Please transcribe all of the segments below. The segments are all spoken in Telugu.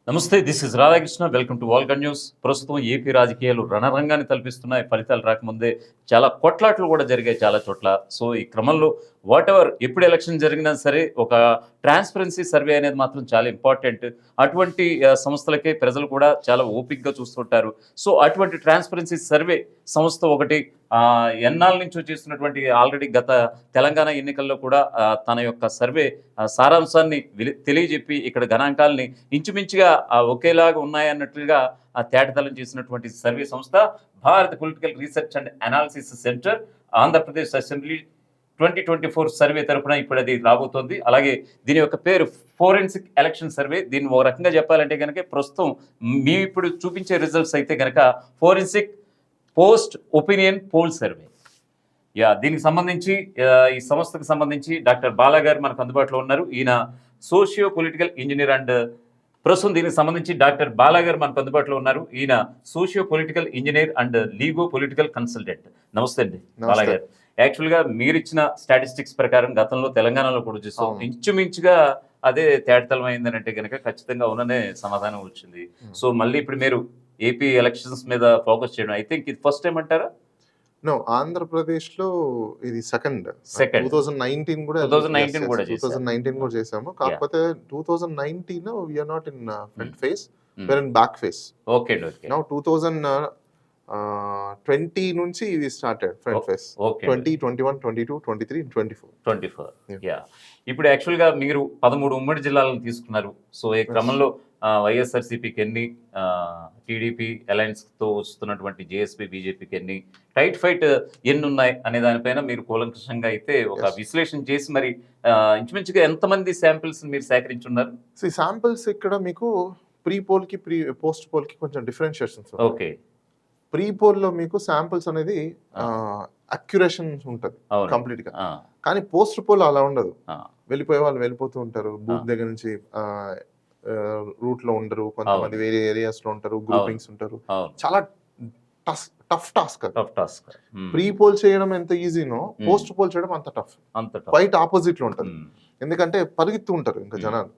నమస్తే, this is Radhakrishna. Welcome to Vulcan news. ప్రస్తుతం ఏపీ రాజకీయాలు రణరంగాన్ని తలపిస్తున్నాయి. ఫలితాలు రాకముందే చాలా కొట్లాట్లు కూడా జరిగాయి చాలా చోట్ల. సో ఈ క్రమంలో వాట్ ఎవర్ ఎప్పుడు ఎలక్షన్ జరిగినా సరే ఒక ట్రాన్స్పరెన్సీ సర్వే అనేది మాత్రం చాలా ఇంపార్టెంట్. అటువంటి సంస్థలకే ప్రజలు కూడా చాలా ఓపిక్గా చూస్తుంటారు. సో అటువంటి ట్రాన్స్పరెన్సీ సర్వే సంస్థ ఒకటి ఎన్నాళ్ళ నుంచి చేస్తున్నటువంటి ఆల్రెడీ గత తెలంగాణ ఎన్నికల్లో కూడా తన యొక్క సర్వే సారాంశాన్ని తెలియజెప్పి ఇక్కడ గణాంకాలని ఇంచుమించుగా ఒకేలాగా ఉన్నాయన్నట్లుగా తేటతలం చేసినటువంటి సర్వే సంస్థ Bharat political research and analysis centre Andhra Pradesh assembly 2024 survey తరఫున ఇప్పుడు అది రాబోతోంది. అలాగే దీని యొక్క పేరు ఫోరెన్సిక్ ఎలక్షన్ సర్వే. దీన్ని ఒక రకంగా చెప్పాలంటే కనుక ప్రస్తుతం మీ ఇప్పుడు చూపించే రిజల్ట్స్ అయితే కనుక forensic post opinion poll survey. దీనికి సంబంధించి ఈ సంస్థకు సంబంధించి డాక్టర్ బాలా గారు మనకు అందుబాటులో ఉన్నారు. ఈయన సోషియో పొలిటికల్ ఇంజనీర్ అండ్ ప్రస్తుతం దీనికి సంబంధించి డాక్టర్ బాలా గారు మనకు అందుబాటులో ఉన్నారు. ఈయన socio political engineer and Lego political consultant. నమస్తే అండి బాలా గారు. యాక్చువల్గా మీరు ఇచ్చిన స్టాటిస్టిక్స్ ప్రకారం గతంలో తెలంగాణలో కూడా చూస్తాం ఇంచుమించుగా అదే తేటతలం అయిందని అంటే కనుక ఖచ్చితంగా ఉన్ననే సమాధానం వచ్చింది. సో మళ్ళీ ఇప్పుడు మీరు ఏపీ ఎలక్షన్స్ మీద ఫోకస్ చేయడం ఐ థింక్ ఇది ఫస్ట్ టైం అంటారా? నో, ఆంధ్రప్రదేశ్ లో ఇది సెకండ్ 2019 కూడా చేసాము. కాకపోతే 2019 we are not in front face, we are in back face. Okay. Now 2020 నుంచి ఇవి స్టార్టెడ్ ఫ్రంట్ ఫేస్. 20, 21, 22, 23, 24. ఇప్పుడు యాక్చువల్గా మీరు 13 ఉమ్మడి జిల్లాలను తీసుకున్నారు. సో ఈ క్రమంలో వైఎస్ఆర్సీపీకి ఎన్ని, టీడీపీ అలయన్స్తో వస్తున్నటువంటి జేఎస్పీ బీజేపీకి ఎన్ని, టైట్ ఫైట్ ఎన్ని ఉన్నాయి అనే దానిపైన మీరు కూలంకషంగా అయితే ఒక విశ్లేషణ చేసి మరి ఇంచుమించుగా ఎంతమంది శాంపిల్స్ మీరు సేకరించున్నారు? శాంపిల్స్ ఇక్కడ మీకు ప్రీ పోల్ కి పోస్ట్ పోల్ కి కొంచెం డిఫరెన్షియేషన్స్. ఓకే. ప్రీ పోల్ లో మీకు శాంపిల్స్ అనేది అక్యురేషన్ ఉంటుంది కంప్లీట్ గా, కానీ పోస్ట్ పోల్ అలా ఉండదు. వెళ్ళిపోయే వాళ్ళు వెళ్ళిపోతూ ఉంటారు, బూత్ దగ్గర నుంచి రూట్ లో ఉండరు, కొంతమంది వేరే ఏరియాస్ లో ఉంటారు, గ్రూపింగ్స్ ఉంటారు. చాలా టఫ్ టాస్క్. ప్రీ పోల్ చేయడం ఎంత ఈజీనో పోస్ట్ పోల్ చేయడం అంత టఫ్. క్వైట్ ఆపోజిట్ లో ఉంటుంది. ఎందుకంటే పరిగెత్తు ఉంటారు ఇంకా జనాలు,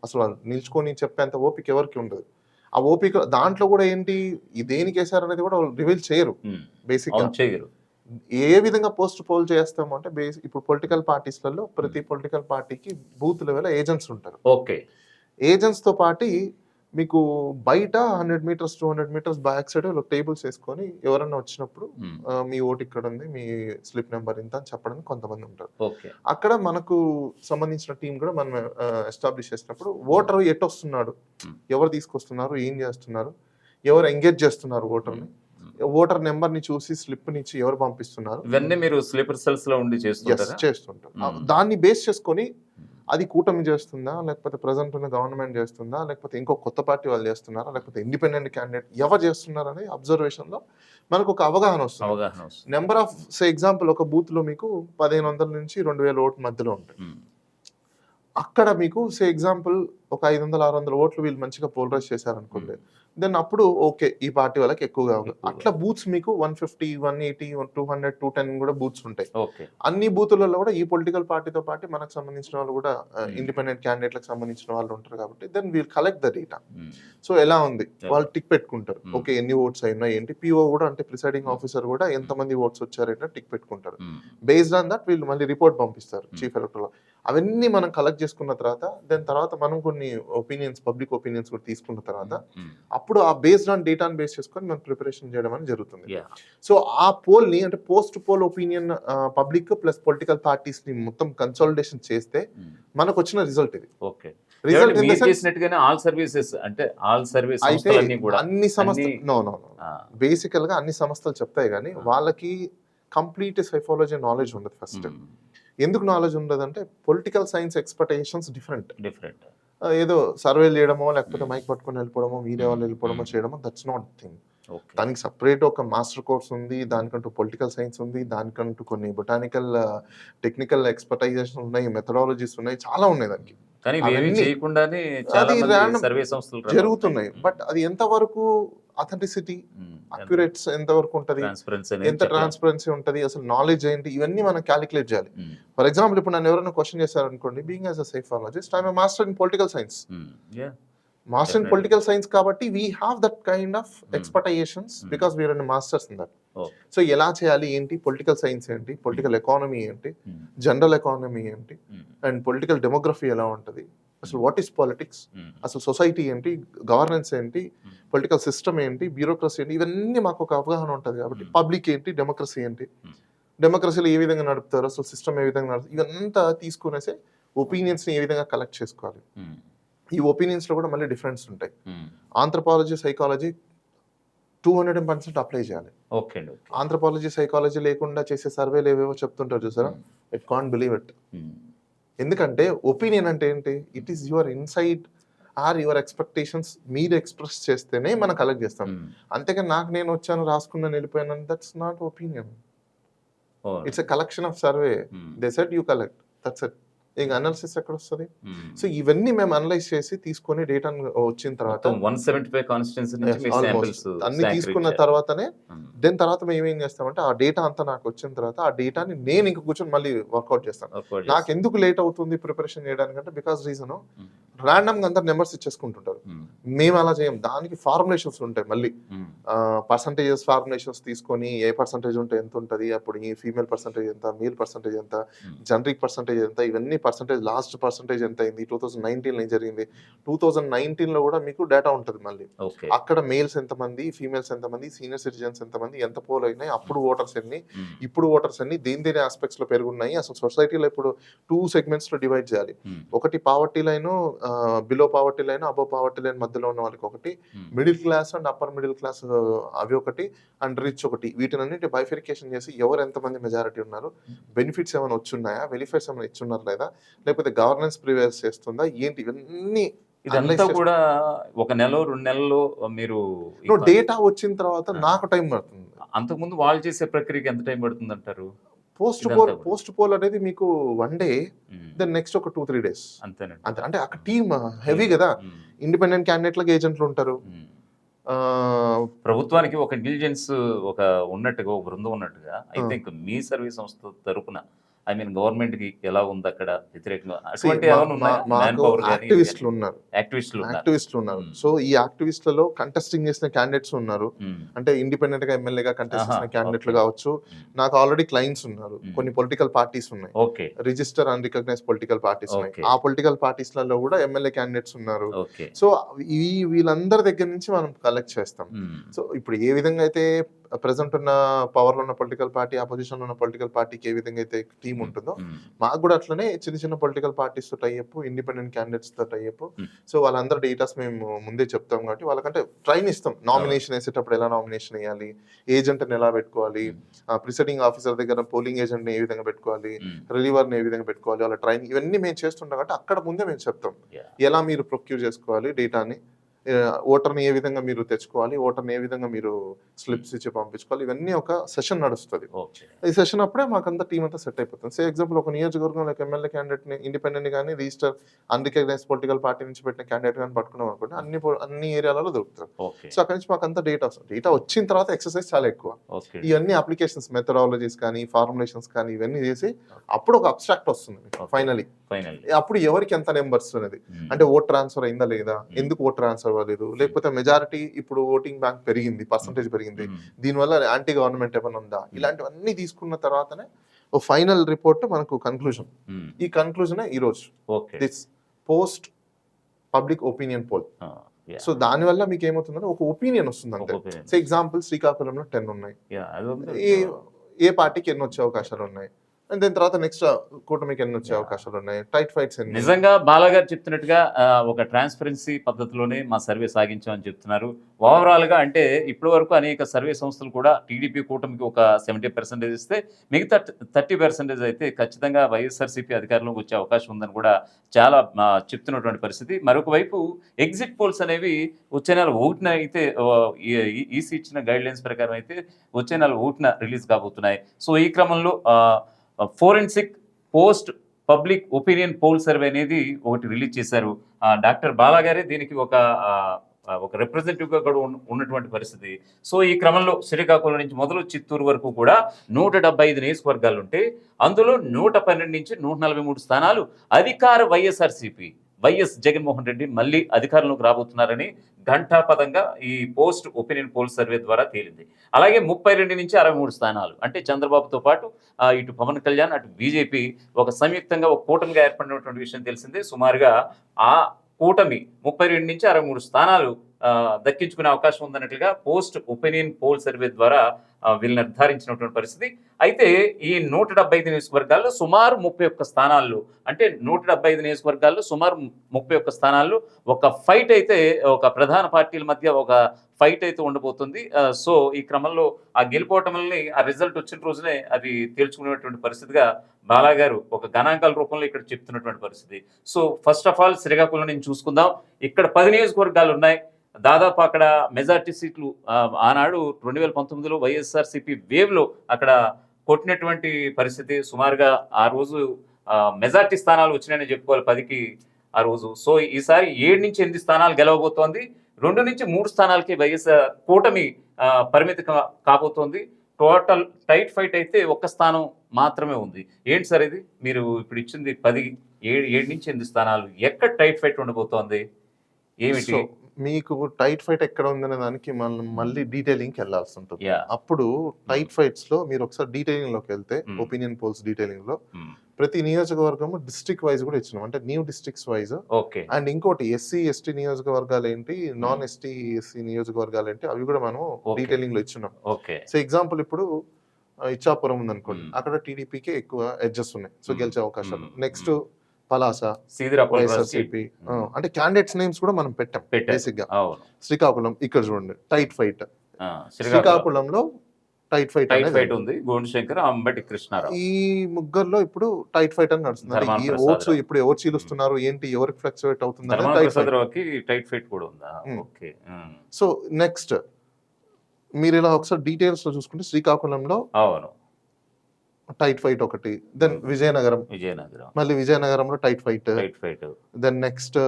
అసలు నిల్చుకొని చెప్పేంత ఓపిక ఎవరికి ఉండదు. ఆ ఓపిక దాంట్లో కూడా ఏంటి దేనికి వేసారు అనేది కూడా రివీల్ చేయరు. బేసిక్ ఏ విధంగా పోస్ట్ పోల్ చేస్తాము అంటే ఇప్పుడు పొలిటికల్ పార్టీస్లలో ప్రతి పొలిటికల్ పార్టీకి బూత్ లెవెల్ ఏజెంట్స్ ఉంటారు. ఓకే. ఏజెంట్స్ తో పాటు మీకు బయట 100 meters 200 meters back side tables వేసుకొని ఎవరన్నా వచ్చినప్పుడు మీ ఓటు ఇక్కడ ఉంది, మీ స్లిప్ నెంబర్ ఇంత అని చెప్పడానికి కొంతమంది ఉంటారు. అక్కడ మనకు సంబంధించిన టీం కూడా మనం ఎస్టాబ్లిష్ చేసినప్పుడు ఓటర్ ఎటు వస్తున్నాడు, ఎవరు తీసుకొస్తున్నారు, ఏం చేస్తున్నారు, ఎవరు ఎంగేజ్ చేస్తున్నారు ఓటర్ని, ఓటర్ నెంబర్ ని చూసి స్లిప్ నుంచి ఎవరు పంపిస్తున్నారు, ఇవన్నీ మీరు స్లీపర్ సెల్స్ లో ఉండి చేస్తుంటారు. దాన్ని బేస్ చేసుకొని అది కూటమి చేస్తుందా, లేకపోతే ప్రజెంట్ ఉన్న గవర్నమెంట్ చేస్తుందా, లేకపోతే ఇంకో కొత్త పార్టీ వాళ్ళు చేస్తున్నారా, లేకపోతే ఇండిపెండెంట్ క్యాండిడేట్ ఎవరు చేస్తున్నారు అనేది అబ్జర్వేషన్ లో మనకు ఒక అవగాహన వస్తుంది. నెంబర్ ఆఫ్ ఎగ్జాంపుల్ ఒక బూత్ లో మీకు 1500 నుంచి 2000 ఓట్ల మధ్యలో ఉంటాయి. అక్కడ మీకు ఎగ్జాంపుల్ ఒక 500-600 ఓట్లు వీళ్ళు మంచిగా పోలరైజ్ చేశారనుకోండి, దెన్ అప్పుడు ఓకే ఈ పార్టీ వాళ్ళకి ఎక్కువగా ఉంది. అట్లా బూత్స్ మీకు 150, 180, 200, 210 కూడా బూత్స్ ఉంటాయి. అన్ని బూతులలో కూడా ఈ పొలిటికల్ పార్టీతో పాటు మనకు సంబంధించిన వాళ్ళు కూడా ఇండిపెండెంట్ క్యాండిడేట్లకు సంబంధించిన వాళ్ళు ఉంటారు. కాబట్టి then we'll collect the data. So ఎలా ఉంది వాళ్ళు టిక్ పెట్టుకుంటారు, ఓకే ఎన్ని ఓట్స్ అయినా ఏంటి. పిఓ కూడా అంటే ప్రిసైడింగ్ ఆఫీసర్ కూడా ఎంతమంది ఓట్స్ వచ్చారంటే టిక్ పెట్టుకుంటారు. బేస్డ్ ఆన్ దట్ వీళ్ళు మళ్ళీ రిపోర్ట్ పంపిస్తారు చీఫ్ ఎలక్టరల్. అవన్నీ మనం కలెక్ట్ చేసుకున్న తర్వాత తర్వాత మనం కొన్ని ఒపీనియన్స్, పబ్లిక్ ఒపీనియన్స్ కూడా తీసుకున్న తర్వాత అప్పుడు ఆ బేస్డ్ ఆన్ డేటాను బేస్ చేసుకొని మనం ప్రిపరేషన్ చేయడం అనేది జరుగుతుంది. సో ఆ పోల్ ని అంటే post poll opinion public plus political parties ని మొత్తం కన్సాలిడేషన్ చేస్తే మనకు వచ్చిన రిజల్ట్ ఇది. అన్ని సంస్థలు బేసికల్ గా అన్ని సంస్థలు చెప్తాయి కానీ వాళ్ళకి కంప్లీట్ సైకాలజీ నాలెడ్జ్ ఉండదు. ఫస్ట్ ఎందుకు నాలెడ్జ్ ఉండదంటే పొలిటికల్ సైన్స్ ఎక్స్పెక్టేషన్స్ డిఫరెంట్. ఏదో సర్వేలు చేయడమో లేకపోతే మైక్ పట్టుకొని వెళ్ళిపోవడమో మీడియా వాళ్ళు వెళ్ళిపోవడమో చేయడమో దట్స్ నాట్ థింగ్. దానికి సపరేట్ ఒక మాస్టర్ కోర్స్ ఉంది, దానికంటూ పొలిటికల్ సైన్స్ ఉంది, దానికంటూ కొన్ని బొటానికల్ టెక్నికల్ ఎక్స్పర్టైజేషన్ ఉన్నాయి, మెథడాలజీస్ ఉన్నాయి, చాలా ఉన్నాయి దానికి. జరుగుతున్నాయి. బట్ అది ఎంతవరకు అథెంటిసిటీ, అక్యురేట్స్ ఎంతవరకు ఉంటుంది, ఎంత ట్రాన్స్పరెన్సీ ఉంటుంది, అసలు నాలెడ్జ్ ఏంటి, ఇవన్నీ మనం క్యాలిక్యులేట్ చేయాలి. ఫర్ ఎగ్జాంపుల్ ఇప్పుడు నన్ను ఎవరైనా క్వశ్చన్ చేశారనుకోండి, being as a psychologist I'm master in political science. Master in Definitely. Political science కాబట్టి we have that kind of Hmm. Expertisations Hmm. Because we're in masters in that. Oh. So ఎలా చేయాలి ఏంటి, పొలిటికల్ సైన్స్ ఏంటి, పొలిటికల్ ఎకానమీ ఏంటి, Hmm. జనరల్ ఎకానమీ ఏంటి, Hmm. అండ్ పొలిటికల్ డెమోగ్రఫీ ఎలా ఉంటుంది, అసలు వాట్ ఈస్ పాలిటిక్స్, Hmm. అసలు సొసైటీ ఏంటి, గవర్నెన్స్ ఏంటి, Hmm. పొలిటికల్ సిస్టమ్ ఏంటి, బ్యూరోక్రసీ ఏంటి, ఇవన్నీ మాకు ఒక అవగాహన ఉంటుంది కాబట్టి Hmm. పబ్లిక్ ఏంటి, డెమోక్రసీ ఏంటి, Hmm. డెమోక్రసీలో ఏ విధంగా నడుపుతారు, అసలు సిస్టమ్ ఏ విధంగా నడుపుతారు, ఇవంతా తీసుకునేసి ఒపీనియన్స్ని ఏ విధంగా కలెక్ట్ చేసుకోవాలి. Hmm. ఈ ఒపీనియన్స్లో కూడా మళ్ళీ డిఫరెన్స్ ఉంటాయి. Hmm. ఆంథ్రపాలజీ, సైకాలజీ 200% అప్లై చేయాలి. ఓకే అండి. ఓకే. ఆంథ్రపాలజీ, సైకాలజీ లేకుండా చేసే సర్వేలు ఏవేవో చెప్తుంటారు చూసారా, it can't believe it. Hmm. ఎందుకంటే ఒపీనియన్ అంటే ఏంటి, it is your insight or your expectations మీరు ఎక్స్ప్రెస్ చేస్తేనే మనం కలెక్ట్ చేస్తాం. Hmm. అంతేకాని నాకు నేను వచ్చాను రాసుకున్నాను వెళ్ళిపోయాను, that's not opinion, Oh. It's a collection of survey. Hmm. They said you collect, that's it. ఇంకా అనాలిసిస్ ఎక్కడ వస్తుంది? Hmm. సో ఇవన్నీ మేము అనలైజ్ చేసి తీసుకొని డేటా వచ్చిన తర్వాత మొత్తం 175 కాన్స్టిట్యున్సీ నుంచి మీ ఆల్మోస్ట్ శాంపిల్స్ అన్ని తీసుకున్న తర్వాతనే దెన్ తర్వాత మేము ఏం చేస్తామంటే ఆ డేటా అంతా నాకు వచ్చిన తర్వాత ఆ డేటాని నేను ఇంక కూర్చొని మళ్ళీ వర్కౌట్ చేస్తాను. నాకు ఎందుకు లేట్ అవుతుంది ప్రిపరేషన్ చేయడానికంటే బికాస్ రీజన్ ర్యాండమ్ గా అందరు నెంబర్స్ ఇచ్చేసుకుంటుంటారు. మేము అలా చేయం, దానికి ఫార్ములేషన్స్ ఉంటాయి. మళ్ళీ పర్సంటేజెస్ ఫార్ములేషన్స్ తీసుకొని ఏ పర్సంటేజ్ ఉంటే ఎంత ఉంటుంది, అప్పుడు ఈ ఫీమేల్ పర్సంటేజ్ ఎంత, మేల్ పర్సంటేజ్ ఎంత, జనరిక్ పర్సంటేజ్ ఎంత, ఇవన్నీ పర్సంటేజ్ లాస్ట్ పర్సంటేజ్ ఎంత అయింది 2019 ఏం జరిగింది, 2019 కూడా మీకు డేటా ఉంటుంది. మళ్ళీ అక్కడ మేల్స్ ఎంతమంది, ఫీమేల్స్ ఎంతమంది, సీనియర్ సిటిజన్స్ ఎంతమంది, ఎంత పోల్ అయినాయి, అప్పుడు ఓటర్స్ ఎన్ని, ఇప్పుడు ఓటర్స్ ఎన్ని, దేని ఆస్పెక్ట్స్ లో పెరుగున్నాయి. అసలు సొసైటీలో ఇప్పుడు 2 సెగ్మెంట్స్ లో డివైడ్ చేయాలి. ఒకటి poverty line, below poverty line, above poverty line మధ్యలో ఉన్న వాళ్ళకి ఒకటి, middle class and upper middle class అవి ఒకటి, అండ్ రిచ్ ఒకటి. వీటినన్నింటి బైఫికేషన్ చేసి ఎవరు ఎంతమంది మెజారిటీ ఉన్నారు, బెనిఫిట్స్ ఏమైనా వచ్చున్నాయా, వెలిఫేర్స్ ఏమైనా ఇచ్చున్నారు లేదా, లేకపోతే గవర్నెన్స్ ప్రివేర్స్ చేస్తుందా ఏంటి, ఇవన్నీ ఇదంతా కూడా ఒక నెల 2 నెలల్లో మీరు డేటా వచ్చిన తర్వాత నాకు టైం పడుతుంది. అంతకుముందు వాళ్ళు చేసే ప్రక్రియకి ఎంత టైం పడుతుంది అంటారు? పోస్ట్ పోల్ అనేది మీకు 1 డే, దెన్ నెక్స్ట్ ఒక 2-3 days అంతేనండి. అంతే. అంటే అక్కడ టీమ్ హెవీ కదా, ఇండిపెండెంట్ క్యాండిడేట్లకు ఏజెంట్లు ఉంటారు. ప్రభుత్వానికి ఒక ఇంటెలిజెన్స్ ఒక ఉన్నట్టుగా, ఒక బృందం ఉన్నట్టుగా, అయితే ఇంకా మీ సర్వీస్ సంస్థ తరపున ఐ మీన్ గవర్నమెంట్ కి ఎలా ఉంది అక్కడ వ్యతిరేకంగా అటువంటి యాక్టివిస్టులు ఉన్నారు. Hmm. సో ఈ యాక్టివిస్టులలో కంటెస్టింగ్ చేసిన క్యాండిడేట్స్ ఉన్నారు. అంటే ఇండిపెండెంట్ గా ఎమ్మెల్యేగా కంటెస్ట్ చేసిన క్యాండిడేట్లు కావచ్చు. నాకు ఆల్రెడీ క్లయింట్స్ ఉన్నారు. కొన్ని పొలిటికల్ పార్టీస్ ఉన్నాయి, register and recognize political parties ఉన్నాయి. ఆ పొలిటికల్ పార్టీస్ లలో కూడా ఎమ్మెల్యే క్యాండిడేట్స్ ఉన్నారు. సో వీళ్ళందరి దగ్గర నుంచి మనం కలెక్ట్ చేస్తాం. సో ఇప్పుడు ఏ విధంగా అయితే ప్రెసెంట్ ఉన్న పవర్ లో ఉన్న పొలిటికల్ పార్టీ, అపోజిషన్ లో ఉన్న పొలిటికల్ పార్టీకి ఏ విధంగా అయితే టీమ్ ఉంటుందో, మాకు కూడా అట్లనే చిన్న చిన్న పొలిటికల్ పార్టీస్ తో టైఅప్, ఇండిపెండెంట్ క్యాండిడేట్స్ తో టైఅప్. సో వాళ్ళందరూ డేటాస్ మేము ముందే చెప్తాం కాబట్టి వాళ్ళకంటే ట్రైన్ ఇస్తాం. నామినేషన్ వేసేటప్పుడు ఎలా నామినేషన్ వేయాలి, ఏజెంట్ ఎలా పెట్టుకోవాలి, ప్రిసైడింగ్ ఆఫీసర్ దగ్గర పోలింగ్ ఏజెంట్ ని ఏ విధంగా పెట్టుకోవాలి, రిలీవర్ ని ఏ విధంగా పెట్టుకోవాలి, వాళ్ళ ట్రైనింగ్, ఇవన్నీ మేము చేస్తుంటాం కాబట్టి అక్కడ ముందే మేము చెప్తాం ఎలా మీరు ప్రొక్యూర్ చేసుకోవాలి డేటాని, ఓటర్ని ఏ విధంగా మీరు తెచ్చుకోవాలి, ఓటర్ని ఏ విధంగా మీరు స్లిప్స్ ఇచ్చి పంపించుకోవాలి. ఇవన్నీ ఒక సెషన్ నడుస్తుంది. ఈ సెషన్ అప్పుడే మాకంతా టీం అంతా సెట్ అయిపోతుంది. సో ఎగ్జాంపుల్ ఒక నియోజకవర్గంలో ఎమ్మెల్యే క్యాండిడేట్ ని ఇండిపెండెంట్ కానీ రిజిస్టర్ అన్రికగ్నైజ్ పొలిటికల్ పార్టీ నుంచి పెట్టిన క్యాండిడేట్ కానీ పట్టుకున్నాం అనుకోండి, అన్ని ఏరియాలలో దొరుకుతారు. సో అక్కడి నుంచి మాకు అంతా డేటా వస్తుంది. డేటా వచ్చిన తర్వాత ఎక్సర్సైజ్ చాలా ఎక్కువ. ఇవన్నీ అప్లికేషన్స్, మెథడాలజీస్ కానీ, ఫార్ములేషన్స్ కానీ ఇవన్నీ చేసి అప్పుడు ఒక అబ్స్ట్రాక్ట్ వస్తుంది ఫైనలీ. అప్పుడు ఎవరికి ఎంత నెంబర్స్ అనేది, అంటే ఓట్ ట్రాన్స్ఫర్ అయిందా లేదా, ఎందుకు ఓట్ ట్రాన్స్ఫర్ అవ్వలేదు, లేకపోతే మెజారిటీ ఇప్పుడు ఓటింగ్ బ్యాంక్ పెరిగింది, పర్సంటేజ్ పెరిగింది, దీనివల్ల యాంటీ గవర్నమెంట్ ఏమైనా ఉందా, ఇలాంటివన్నీ తీసుకున్న తర్వాతనే ఓ ఫైనల్ రిపోర్ట్ మనకు కన్క్లూజన్. ఈ కన్క్లూజన్ ఈ రోజు this post public opinion poll. So దానివల్ల మీకు ఏమవుతుందంటే ఒక ఒపీనియన్ వస్తుంది అంతే. సో ఎగ్జాంపుల్ శ్రీకాకుళంలో 10 ఉన్నాయి, ఏ పార్టీకి ఎన్ని వచ్చే అవకాశాలు ఉన్నాయి, అండ్ దాని తర్వాత నెక్స్ట్ కూటమికి ఎన్ని వచ్చే అవకాశాలు ఉన్నాయి, టైట్ ఫైట్స్ ఎన్ని. నిజంగా బాలాగారు చెప్తున్నట్టుగా ఒక ట్రాన్స్పరెన్సీ పద్ధతిలోనే మా సర్వే సాగించామని చెప్తున్నారు. ఓవరాల్ గా అంటే ఇప్పటి వరకు అనేక సర్వే సంస్థలు కూడా టీడీపీ కూటమికి ఒక 70% ఇస్తే మిగతా 30% అయితే ఖచ్చితంగా వైఎస్ఆర్సీపీ అధికారంలోకి వచ్చే అవకాశం ఉందని కూడా చాలా చెప్తున్నటువంటి పరిస్థితి. మరొక వైపు ఎగ్జిట్ పోల్స్ అనేవి వచ్చే నెల 1న అయితే ఈసీ ఇచ్చిన గైడ్ లైన్స్ ప్రకారం అయితే వచ్చే నెల 1న రిలీజ్ కాబోతున్నాయి. సో ఈ క్రమంలో forensic post public opinion poll survey అనేది ఒకటి రిలీజ్ చేశారు. డాక్టర్ బాలాగారే దీనికి ఒక రిప్రజెంటేటివ్గా కూడా ఉన్నటువంటి పరిస్థితి. సో ఈ క్రమంలో శ్రీకాకుళం నుంచి మొదలు చిత్తూరు వరకు కూడా 175 నియోజకవర్గాలు ఉంటే అందులో 112 నుంచి 143 స్థానాలు అధికార వైఎస్ఆర్సీపీ వైఎస్ జగన్మోహన్ రెడ్డి మళ్ళీ అధికారంలోకి రాబోతున్నారని ఘంటాపదంగా ఈ పోస్ట్ ఒపీనియన్ పోల్ సర్వే ద్వారా తేలింది. అలాగే 32 నుంచి 63 స్థానాలు అంటే చంద్రబాబుతో పాటు ఇటు పవన్ కళ్యాణ్ అటు బీజేపీ ఒక సంయుక్తంగా ఒక కూటమిగా ఏర్పడినటువంటి విషయం తెలిసిందే. సుమారుగా ఆ కూటమి 32 నుంచి 63 స్థానాలు దక్కించుకునే అవకాశం ఉందన్నట్లుగా పోస్ట్ ఒపీనియన్ పోల్ సర్వే ద్వారా వీళ్ళు నిర్ధారించినటువంటి పరిస్థితి. అయితే ఈ 175 నియోజకవర్గాల్లో సుమారు 31 స్థానాల్లో అంటే 175 నియోజకవర్గాల్లో సుమారు 31 స్థానాల్లో ఒక ఫైట్ అయితే ఒక ప్రధాన పార్టీల మధ్య ఒక ఫైట్ అయితే ఉండబోతుంది. సో ఈ క్రమంలో ఆ గెలుపోవటంని ఆ రిజల్ట్ వచ్చిన రోజునే అది తేల్చుకునేటువంటి పరిస్థితిగా బాలా గారు ఒక గణాంకాల రూపంలో ఇక్కడ చెప్తున్నటువంటి పరిస్థితి. So first of all Srikakulam నుంచి చూసుకుందాం. ఇక్కడ 10 నియోజకవర్గాలు ఉన్నాయి. దాదాపు అక్కడ మెజార్టీ సీట్లు ఆనాడు 2019లో వైఎస్ఆర్సీపీ వేవ్లో అక్కడ కొట్టినటువంటి పరిస్థితి. సుమారుగా ఆ రోజు మెజార్టీ స్థానాలు వచ్చినాయని చెప్పుకోవాలి 10కి ఆ రోజు. సో ఈసారి 7 నుంచి 8 స్థానాలు గెలవబోతోంది. 2 నుంచి 3 స్థానాలకి వైఎస్ఆర్ కూటమి పరిమితి కాబోతోంది. టోటల్ టైట్ ఫైట్ అయితే ఒక్క స్థానం మాత్రమే ఉంది. ఏంటి సార్ ఇది మీరు ఇప్పుడు ఇచ్చింది 7 నుంచి 8 స్థానాలు, ఎక్కడ టైట్ ఫైట్ ఉండబోతోంది, ఏమిటి? మీకు టైట్ ఫైట్ ఎక్కడ ఉందనే దానికి మనం మళ్ళీ డీటెయిలింగ్ వెళ్ళాల్సి ఉంటుంది. అప్పుడు టైట్ ఫైట్స్ లో మీరు ఒకసారి డీటెయిలింగ్ లోకి వెళ్తే ఒపీనియన్ పోల్స్ డీటెయిలింగ్ లో ప్రతి నియోజకవర్గం డిస్ట్రిక్ట్ వైజ్ కూడా ఇచ్చినాం, అంటే న్యూ డిస్ట్రిక్ట్స్ వైజ్. అండ్ ఇంకోటి ఎస్సీ ఎస్టీ నియోజకవర్గాలు ఏంటి, నాన్ ఎస్టీ ఎస్సీ నియోజకవర్గాలు ఏంటి, అవి కూడా మనం డీటెయిలింగ్ లో ఇచ్చినాం. సో ఎగ్జాంపుల్ ఇప్పుడు ఇచ్చాపురం ఉందనుకోండి, అక్కడ టీడీపీకి ఎక్కువ ఎడ్జెస్ ఉన్నాయి, సో గెలిచే అవకాశాలు. నెక్స్ట్ పలాస, వైఎస్ఆర్సీపీ, అంటే క్యాండిడేట్స్ నేమ్స్ కూడా మనం పెట్టాం బేసిక్ గా. శ్రీకాకుళం ఇక్కడ చూడండి టైట్ ఫైట్, శ్రీకాకుళంలో టైట్ ఫైట్ ఉంది. గోండశంకర్, అంబటి కృష్ణారావు, ఈ ముగ్గురులో ఇప్పుడు టైట్ ఫైట్ అని నడుస్తుంది. ఈ ఓట్స్ ఇప్పుడు ఎవరు చీలుస్తున్నారు ఏంటి, ఎవరికి ఫ్లక్చువేట్ అవుతుంది, టైట్ ఫైట్ కూడా ఉందా? ఓకే. సో నెక్స్ట్ మీరు ఇలా ఒకసారి డీటెయిల్స్ లో చూసుకుంటే శ్రీకాకుళంలో అవును టైట్ ఫైట్ ఒకటి, దెన్ విజయనగరం, మళ్ళీ విజయనగరంలో tight fight. Then next